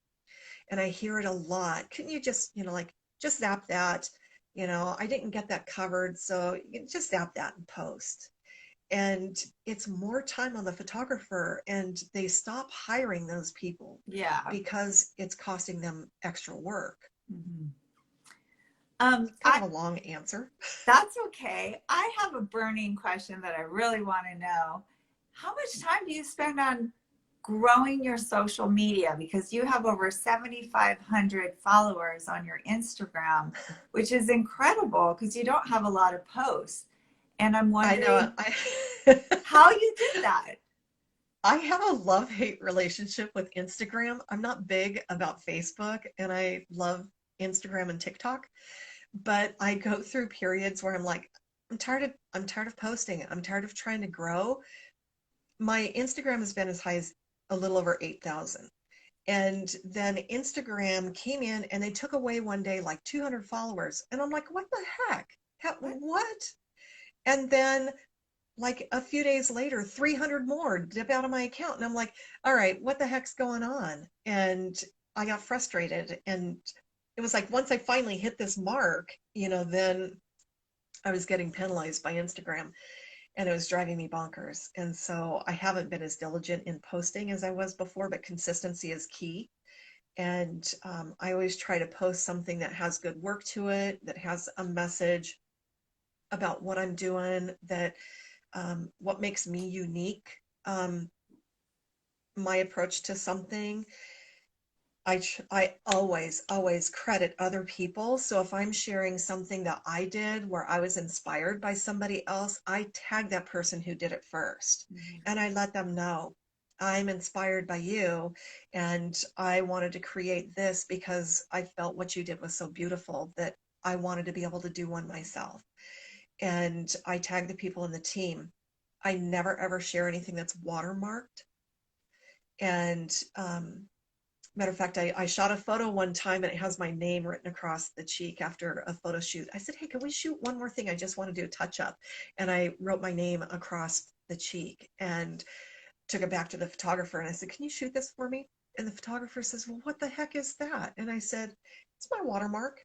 And I hear it a lot. Couldn't you just, like, just zap that? I didn't get that covered, so you can just zap that in post. And it's more time on the photographer, and they stop hiring those people Yeah. because it's costing them extra work. Mm-hmm. Kind of a long answer. That's okay. I have a burning question that I really want to know. How much time do you spend on growing your social media? Because you have over 7,500 followers on your Instagram, which is incredible because you don't have a lot of posts. And I'm I know. wondering how you did that. I have a love-hate relationship with Instagram. I'm not big about Facebook, and I love Instagram and TikTok, but I go through periods where I'm like, I'm tired of posting. I'm tired of trying to grow. My Instagram has been as high as a little over 8,000. And then Instagram came in and they took away one day like 200 followers. And I'm like, what the heck? What? And then like a few days later, 300 more dip out of my account. And I'm like, all right, what the heck's going on? And I got frustrated. And it was like once I finally hit this mark, then I was getting penalized by Instagram, and it was driving me bonkers. And so I haven't been as diligent in posting as I was before, but consistency is key. And I always try to post something that has good work to it, that has a message about what I'm doing, that what makes me unique, my approach to something. I always credit other people. So if I'm sharing something that I did where I was inspired by somebody else, I tag that person who did it first. Mm-hmm. And I let them know I'm inspired by you, and I wanted to create this because I felt what you did was so beautiful that I wanted to be able to do one myself. And I tag the people in the team. I never ever share anything that's watermarked. And matter of fact, I shot a photo one time and it has my name written across the cheek after a photo shoot. I said, hey, can we shoot one more thing? I just want to do a touch up. And I wrote my name across the cheek and took it back to the photographer. And I said, can you shoot this for me? And the photographer says, well, what the heck is that? And I said, it's my watermark.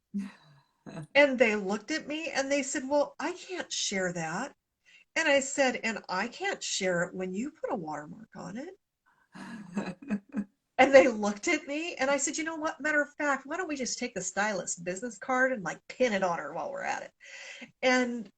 And they looked at me and they said, well, I can't share that. And I said, and I can't share it when you put a watermark on it. And they looked at me and I said, you know what? Matter of fact, why don't we just take the stylist business card and like pin it on her while we're at it? And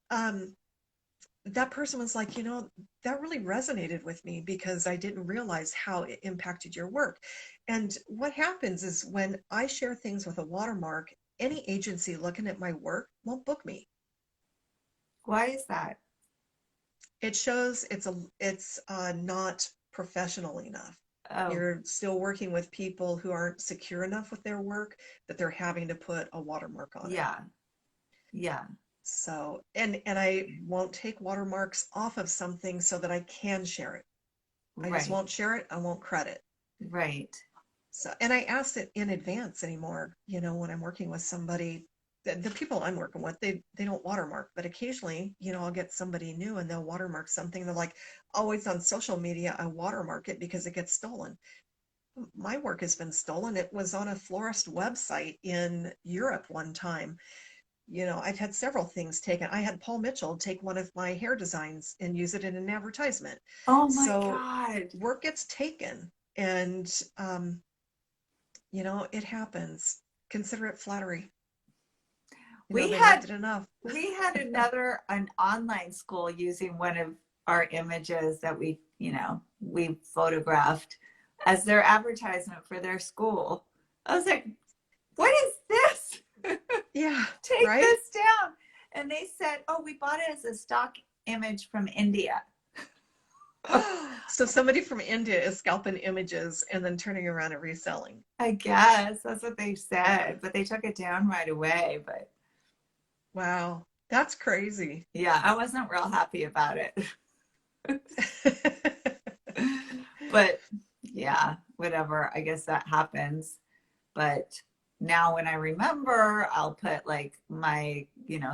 that person was like, that really resonated with me because I didn't realize how it impacted your work. And what happens is when I share things with a watermark, any agency looking at my work won't book me. Why is that? It shows it's not professional enough. Oh, You're still working with people who aren't secure enough with their work that they're having to put a watermark on it. yeah. Yeah. So, and I won't take watermarks off of something so that I can share it. I just Right. won't share it. I won't credit. Right. So, and I ask it in advance anymore, when I'm working with somebody. The people I'm working with, they don't watermark, but occasionally, I'll get somebody new and they'll watermark something. They're like, always on social media, I watermark it because it gets stolen. My work has been stolen. It was on a florist website in Europe one time. I've had several things taken. I had Paul Mitchell take one of my hair designs and use it in an advertisement. Oh my So God. work gets taken, and it happens. Consider it flattery. We They had liked it enough. an online school using one of our images that we photographed as their advertisement for their school. I was like, what is this? Yeah, Take right? this down. And they said, oh, we bought it as a stock image from India. So somebody from India is scalping images and then turning around and reselling. I guess that's what they Yeah. said, but they took it down right away. But Wow. That's crazy. yeah, I wasn't real happy about it. But yeah, whatever. I guess that happens. But now when I remember, I'll put like my,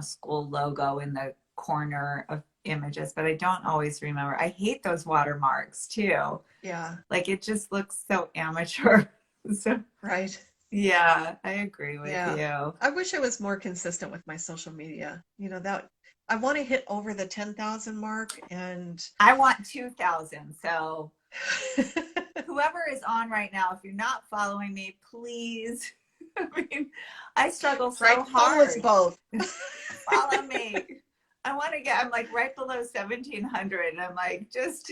school logo in the corner of images, but I don't always remember. I hate those watermarks too. Yeah, Like it just looks so amateur. So right. yeah, I agree with Yeah. you. I wish I was more consistent with my social media. That I want to hit over the 10,000 mark and I want 2,000. So whoever is on right now, if you're not following me, please. I mean, I struggle so right, follow us hard. both. Follow me. I want to get, I'm like right below 1,700. And I'm like, just,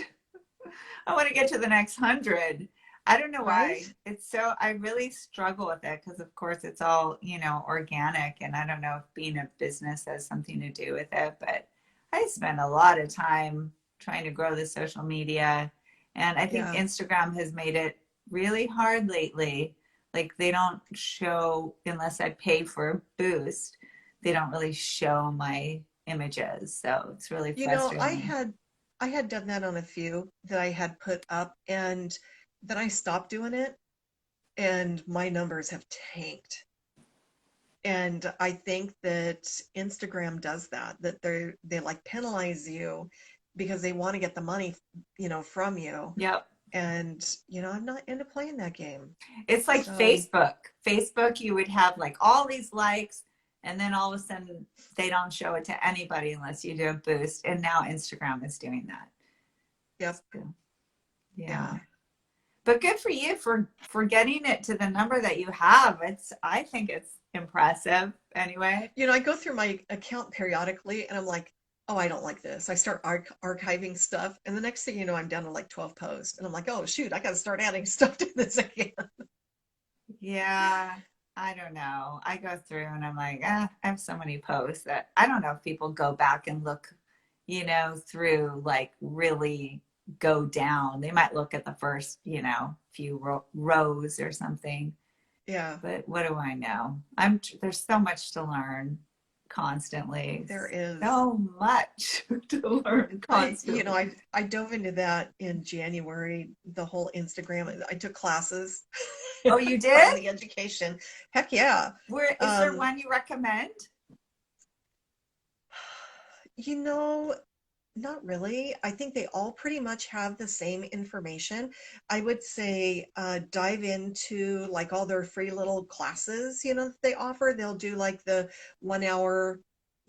I want to get to the next 100. I don't know Right? why. It's so, I really struggle with it because, of course, it's all, organic. And I don't know if being a business has something to do with it, but I spend a lot of time trying to grow the social media. And I think Yeah. Instagram has made it really hard lately. Like they don't show, unless I pay for a boost, they don't really show my images. So it's really You know, I frustrating. had I had done that on a few that I had put up, and then I stopped doing it and my numbers have tanked. And I think that Instagram does that, that they like penalize you because they want to get the money, from you. Yep. And, I'm not into playing that game. It's like So, Facebook. Facebook, you would have like all these likes, and then all of a sudden they don't show it to anybody unless you do a boost. And now Instagram is doing that. yep, So, yeah. yeah. But good for you for getting it to the number that you have. I think it's impressive anyway. I go through my account periodically and I'm like, oh, I don't like this. I start archiving stuff. And the next thing you know, I'm down to like 12 posts. And I'm like, oh, shoot, I got to start adding stuff to this again. Yeah, I don't know. I go through and I'm like, I have so many posts that I don't know if people go back and look, through like really go down. They might look at the first, few rows or something. Yeah, But what do I know? There's so much to learn constantly. there is. So much to learn I, you know, constantly. I, I dove into that in January, the whole Instagram. I took classes Oh, you on did? the education. Heck yeah. Where is there Um, one you recommend? you know, Not really. I think they all pretty much have the same information. I would say dive into like all their free little classes, that they offer. They'll do like the 1 hour,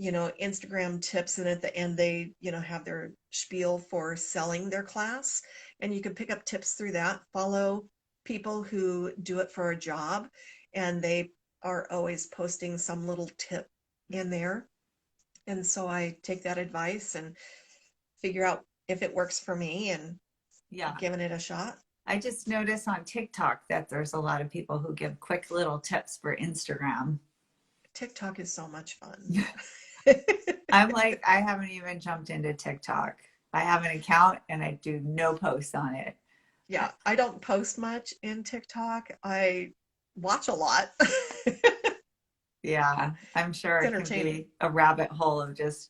Instagram tips, and at the end they, have their spiel for selling their class. And you can pick up tips through that. Follow people who do it for a job, and they are always posting some little tip in there. And so I take that advice and figure out if it works for me and Yeah. giving it a shot. I just noticed on TikTok that there's a lot of people who give quick little tips for Instagram. TikTok is so much fun. I'm like, I haven't even jumped into TikTok. I have an account and I do no posts on it. Yeah, I don't post much in TikTok. I watch a lot. Yeah, I'm sure It's it can entertaining. be a rabbit hole of just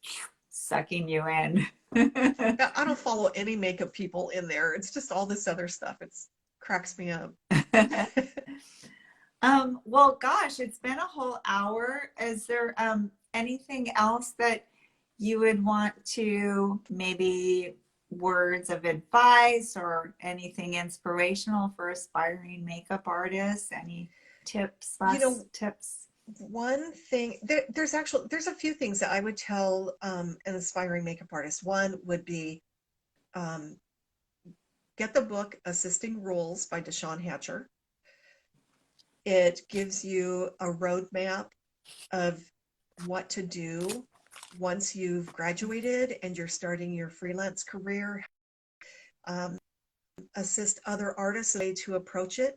sucking you in. Yeah, I don't follow any makeup people in there. It's just all this other stuff. It's cracks me up. Well, gosh, it's been a whole hour. Is there anything else that you would want to maybe words of advice or anything inspirational for aspiring makeup artists? Any tips, You know, last tips? one thing there's a few things that I would tell an aspiring makeup artist. One would be um, get the book Assisting Rules by Deshawn Hatcher. It gives you a roadmap of what to do once you've graduated and you're starting your freelance career. Um, assist other artists to approach it.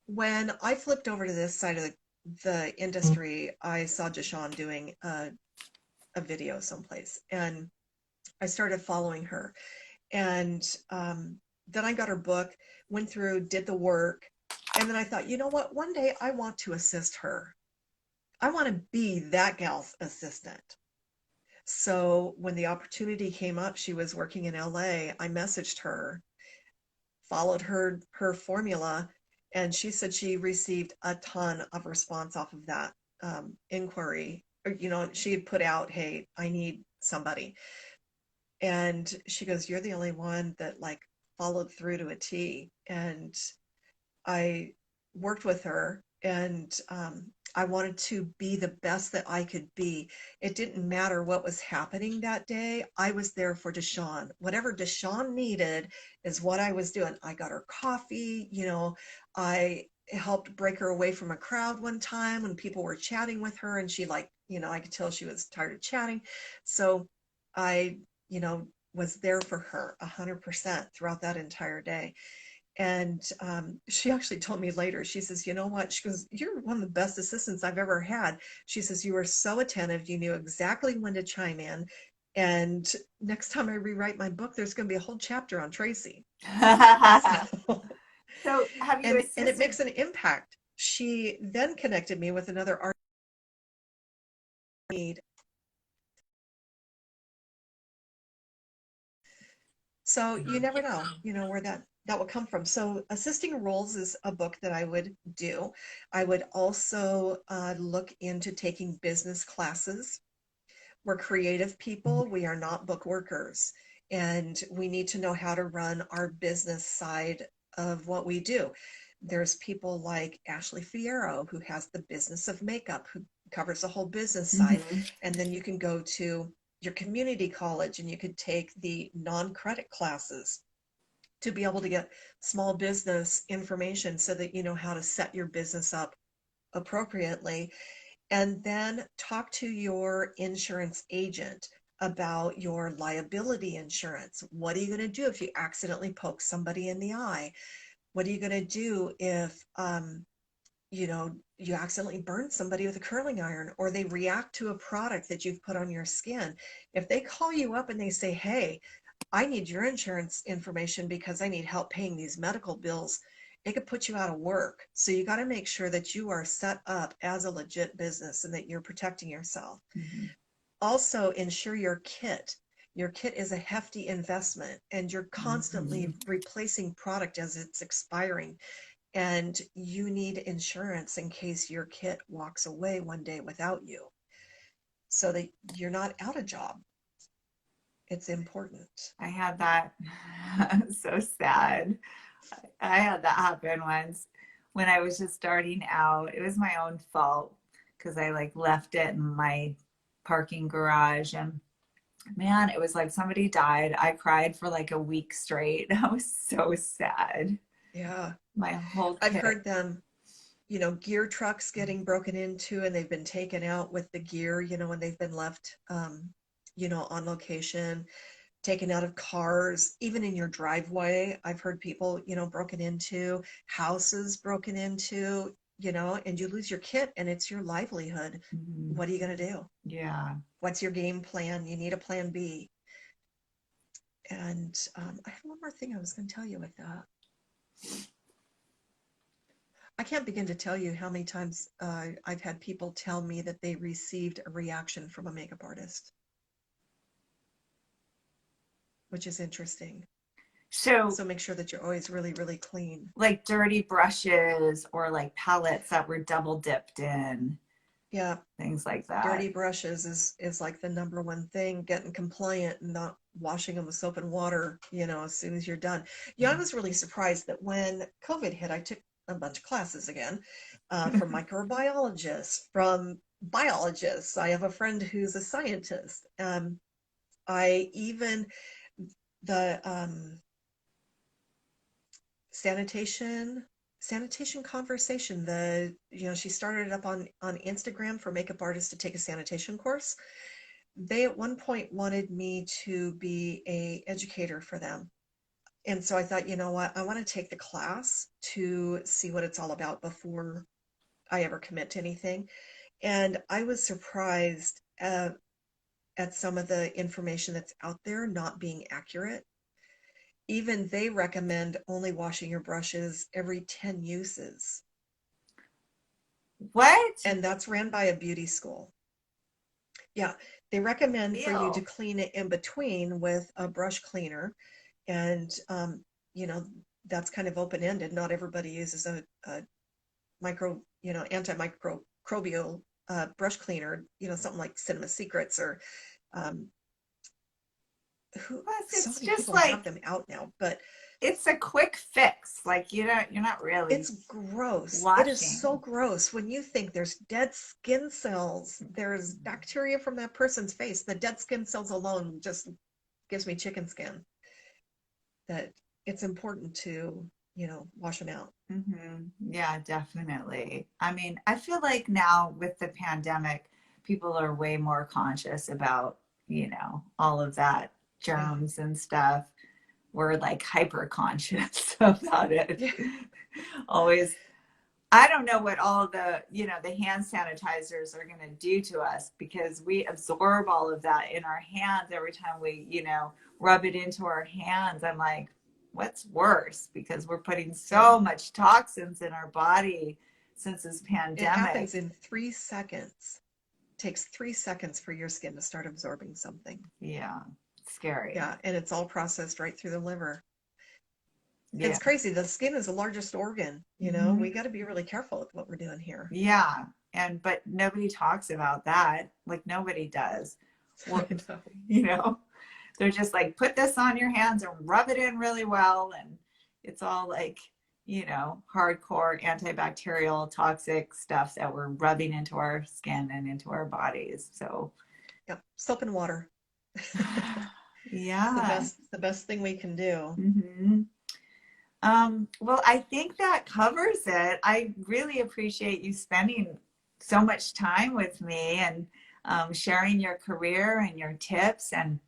When I flipped over to this side of the industry, I saw Deshawn doing a video someplace, and I started following her. And then I got her book, went through, did the work, and then I thought, you know what? One day I want to assist her. I want to be that gal's assistant. So when the opportunity came up, she was working in LA. I messaged her, followed her formula, and she said she received a ton of response off of that inquiry. She had put out, hey, I need somebody. And she goes, "You're the only one that like followed through to a T." And I worked with her, and I wanted to be the best that I could be. It didn't matter what was happening that day. I was there for Deshawn. Whatever Deshawn needed is what I was doing. I got her coffee, I helped break her away from a crowd one time when people were chatting with her, and she like, I could tell she was tired of chatting. So I, was there for her 100% throughout that entire day. And she actually told me later, she says, "You know what?" She goes, "You're one of the best assistants I've ever had." She says, "You were so attentive. You knew exactly when to chime in. And next time I rewrite my book, there's going to be a whole chapter on Tracy." So, So have you and it assisted? makes an impact. She then connected me with another artist need. So you never know, where that will come from. So assisting roles is a book that I would do. I would also look into taking business classes. We're creative people. We are not book workers, and we need to know how to run our business side of what we do. There's people like Ashley Fierro, who has the business of makeup, who covers the whole business side. Mhm. And then you can go to your community college and you could take the non-credit classes to be able to get small business information so that you know how to set your business up appropriately. And then talk to your insurance agent about your liability insurance. What are you going to do if you accidentally poke somebody in the eye? What are you going to do if you accidentally burn somebody with a curling iron, or they react to a product that you've put on your skin? If they call you up and they say, "Hey, I need your insurance information because I need help paying these medical bills," it could put you out of work. So you got to make sure that you are set up as a legit business and that you're protecting yourself. Mhm. Also, insure your kit. Your kit is a hefty investment, and you're constantly Mhm. replacing product as it's expiring. And you need insurance in case your kit walks away one day without you, so that you're not out of job. It's important. I had that. So sad. I had that happen once when I was just starting out. It was my own fault because I like left it in my parking garage, and man, it was like somebody died. I cried for like a week straight. I was so sad. Yeah. My whole I've kit. heard them, gear trucks getting broken into and they've been taken out with the gear, when they've been left, on location, taken out of cars, even in your driveway. I've heard people, broken into, houses broken into, and you lose your kit and it's your livelihood. Mhm. What are you going to do? Yeah. What's your game plan? You need a plan B. And I have one more thing I was going to tell you with that. I can't begin to tell you how many times I've had people tell me that they received a reaction from a makeup artist, which is interesting. So, So make sure that you're always really, really clean. like dirty brushes or like palettes that were double dipped in, Yeah, things like dirty that. brushes is like the number one thing. Getting compliant and not washing them with soap and water, as soon as you're done. Yeah, I was really surprised that when COVID hit, I took a bunch of classes again, from microbiologists, from biologists. I have a friend who's a scientist. I even the sanitation conversation, she started it up on Instagram for makeup artists to take a sanitation course. They at one point wanted me to be a educator for them, and so I thought, you know what, I want to take the class to see what it's all about before I ever commit to anything. And I was surprised at some of the information that's out there not being accurate. Even they recommend only washing your brushes every 10 uses. What? And that's ran by a beauty school. Yeah, they recommend for you to Ew. clean it in between with a brush cleaner. And, you know, that's kind of open ended. Not everybody uses a antimicrobial brush cleaner, something like Cinema Secrets or who, Plus, so it's many just people have like them out now, but it's a quick fix. Like you're not really it's gross. It is so washing. gross when you think there's dead skin cells, there's bacteria from that person's face. The dead skin cells alone just gives me chicken skin. That it's important to, wash them out. Yeah, definitely. I mean, I feel like now with the pandemic, people are way more conscious about, all of that Yeah. germs and stuff. We're like hyper conscious about it. Yeah. Always, I don't know what all the hand sanitizers are going to do to us because we absorb all of that in our hands every time we, rub it into our hands. I'm like, what's worse? Because we're putting Yeah. so much toxins in our body since this It pandemic. happens in 3 seconds. It takes 3 seconds for your skin to start absorbing something. Yeah, scary. Yeah. And it's all processed right through the liver. Yeah. It's crazy. The skin is the largest organ. Mhm. We got to be really careful with what we're doing here. Yeah. But nobody talks about that. Like nobody does. I Well, know. you know, they're just like, put this on your hands and rub it in really well. And it's all like, hardcore antibacterial toxic stuff that we're rubbing into our skin and into our bodies. So, Yeah. Soap and water. It's the yeah. best thing we can do. hmm well, I think that covers it. I really appreciate you spending so much time with me and sharing your career and your tips. And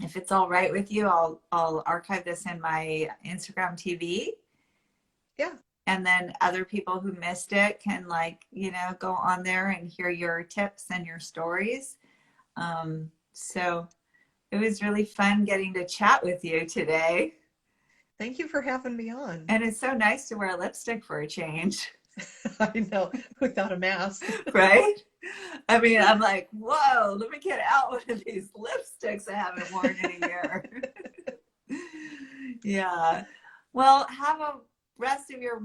if it's all right with you, I'll archive this in my Instagram TV, Yeah. and then other people who missed it can go on there and hear your tips and your stories. So it was really fun getting to chat with you today. Thank you for having me on. And it's so nice to wear lipstick for a change. I know, without a mask. Right? I mean, I'm like, whoa, let me get out one of these lipsticks I haven't worn in a year. Yeah. Well, have a rest of your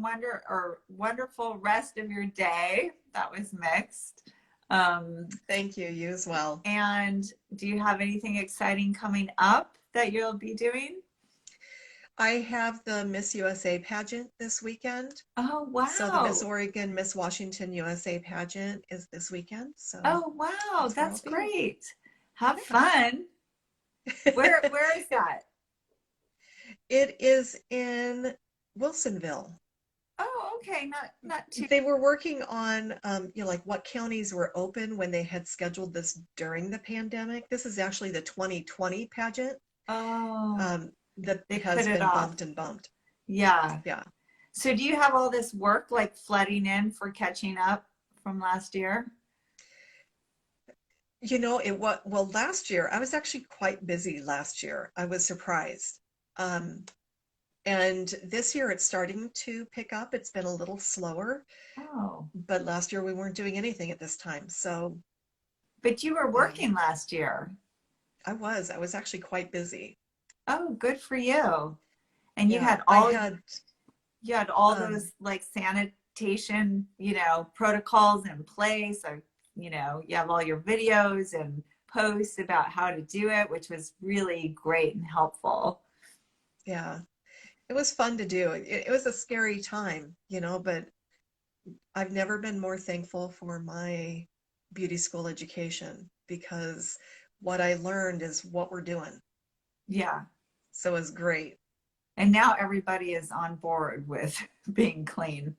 wonderful rest of your day. That was mixed. Thank you. You as well. And do you have anything exciting coming up that you'll be doing? I have the Miss USA pageant this weekend. Oh, So the Miss wow. Oregon, Miss Washington USA pageant is this weekend. So Oh, wow. that's where I'll That's be. great. Have fun. Where is that? It is in Wilsonville. Oh, okay. Not too. They were working on, like what counties were open when they had scheduled this during the pandemic. This is actually the 2020 pageant, Oh, that they put has it been off. bumped and bumped. Yeah. Yeah. So do you have all this work like flooding in for catching up from last year? Well, last year, I was actually quite busy last year. I was surprised. Um, and this year it's starting to pick up. It's been a little slower, Oh, but last year we weren't doing anything at this time. So, but you were um, working last year. I was actually quite busy. Oh, good for you. And you Yeah, had I all had, you had all um, those like sanitation, protocols in place, or you have all your videos and posts about how to do it, which was really great and helpful. yeah, it was fun to do. It was a scary time, but I've never been more thankful for my beauty school education because what I learned is what we're doing. Yeah. So it's great, And now everybody is on board with being clean.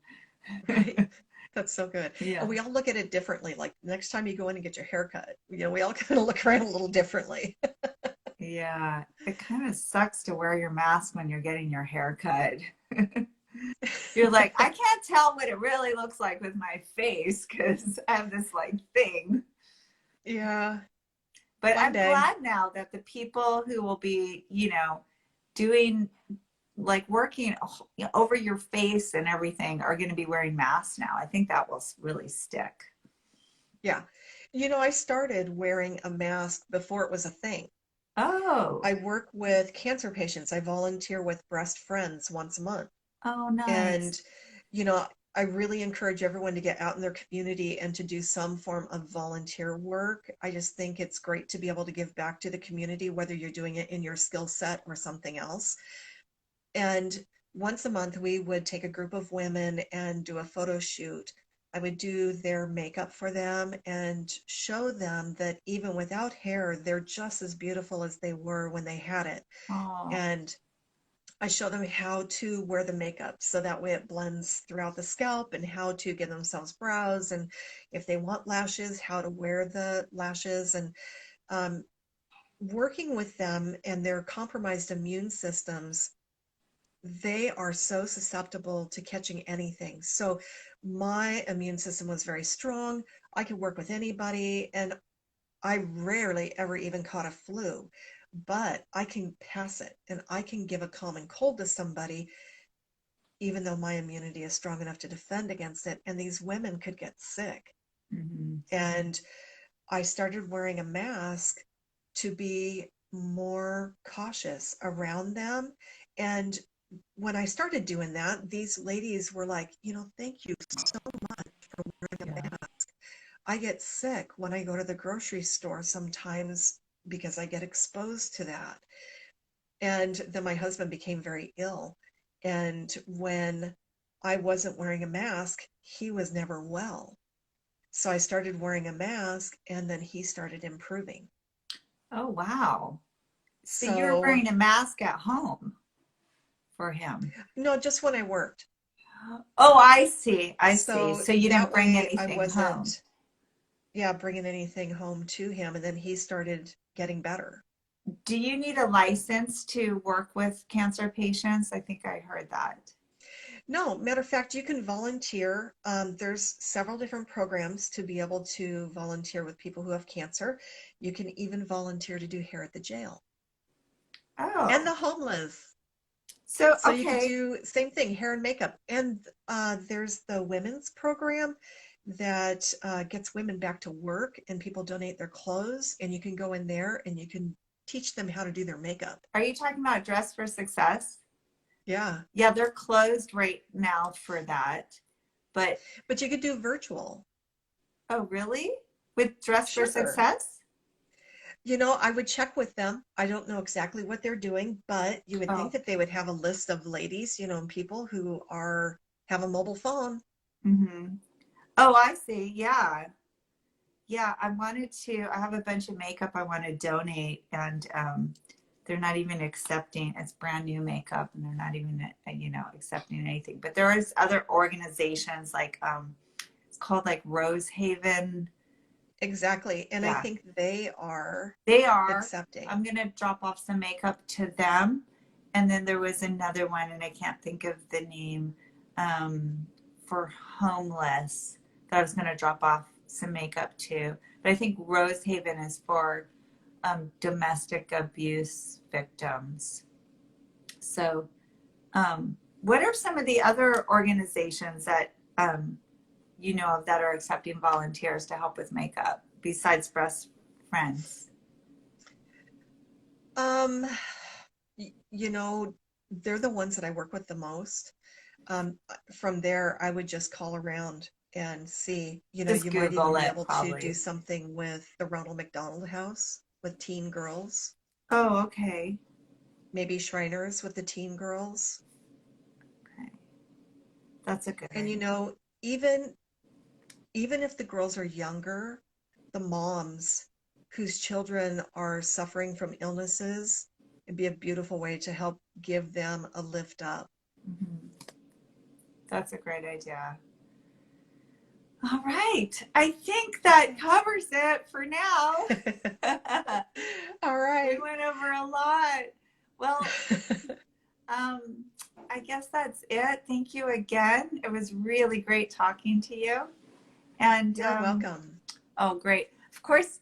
right? That's so good. And Yeah. we all look at it differently. Like next time you go in and get your hair cut, we all kind of look around a little differently. Yeah. It kind of sucks to wear your mask when you're getting your hair cut. You're like, I can't tell what it really looks like with my face because I have this like thing. Yeah, But one I'm day. glad now that the people who will be, doing like working over your face and everything are going to be wearing masks now. I think that will really stick. Yeah. I started wearing a mask before it was a thing. Oh, I work with cancer patients. I volunteer with Breast Friends once a month. oh, And, nice. you know, I really encourage everyone to get out in their community and to do some form of volunteer work. I just think it's great to be able to give back to the community, whether you're doing it in your skill set or something else. And once a month, we would take a group of women and do a photo shoot. I would do their makeup for them and show them that even without hair, they're just as beautiful as they were when they had it. Oh, And I show them how to wear the makeup so that way it blends throughout the scalp, and how to give themselves brows, and if they want lashes, how to wear the lashes. And um, working with them and their compromised immune systems, they are so susceptible to catching anything. So my immune system was very strong. I could work with anybody, and I rarely ever even caught a flu, but I can pass it and I can give a common cold to somebody, even though my immunity is strong enough to defend against it. And these women could get sick. mhm. And I started wearing a mask to be more cautious around them. And when I started doing that, these ladies were like, thank you so much for wearing a Yeah. mask. I get sick when I go to the grocery store sometimes because I get exposed to that. And then my husband became very ill. And when I wasn't wearing a mask, he was never well. So I started wearing a mask, and then he started improving. Oh, wow. So you're So, wearing a mask at home for him. no, just when I worked. Oh, I see. I see. So So you didn't that bring way I anything home. wasn't, yeah, bringing anything home to him. And then he started getting better. Do you need a license to work with cancer patients? I think I heard that. No, matter of fact, you can volunteer. There's several different programs to be able to volunteer with people who have cancer. You can even volunteer to do hair at the jail and Oh, the homeless. so So you could okay. do same thing, hair and makeup. And there's the women's program that gets women back to work, and people donate their clothes, and you can go in there and you can teach them how to do their makeup. Are you talking about Dress for Success? Yeah, Yeah, they're closed right now for that. But but you could do virtual. oh, really? With Dress for Sure. Success? I would check with them. I don't know exactly what they're doing, but you would think Oh, that they would have a list of ladies, and people who have a mobile phone. mm-hmm. Oh, I see. Yeah. Yeah, I have a bunch of makeup I want to donate, and they're not even accepting, it's brand new makeup, and they're not even, accepting anything. But there is other organizations like, it's called like Rose Haven. Exactly. And I Yeah, think they are they are. accepting. I'm going to drop off some makeup to them. And then there was another one, and I can't think of the name, um, for homeless that I was going to drop off some makeup to. But I think Rose Haven is for domestic abuse victims. So, what are some of the other organizations that you know of that are accepting volunteers to help with makeup besides Breast Friends? Um, you know, they're the ones that I work with the most. From there, I would just call around and see. Just You might even Google be it, able to do probably. something with the Ronald McDonald House with teen girls, Oh, okay. maybe Shriners with the teen girls. Okay. That's a good And idea. even if the girls are younger, the moms whose children are suffering from illnesses, it'd be a beautiful way to help give them a lift up. Mhm. That's a great idea. All right. I think that covers it for now. All We right. went over a lot. Well, um, I guess that's it. Thank you again. It was really great talking to you. And You're welcome. oh, great. Of course,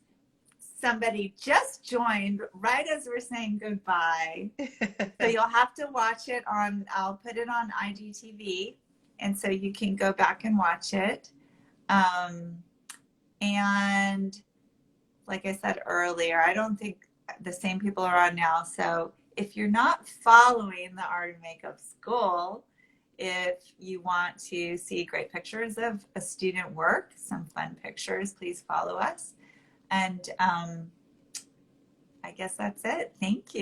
somebody just joined right as we're saying goodbye. So you'll have to watch it on, I'll put it on IGTV. And so you can go back and watch it. Um, and like I said earlier, I don't think the same people are on now. So if you're not following the Art of Makeup School, If you want to see great pictures of a student work, some fun pictures, please follow us. And I guess that's it. Thank you.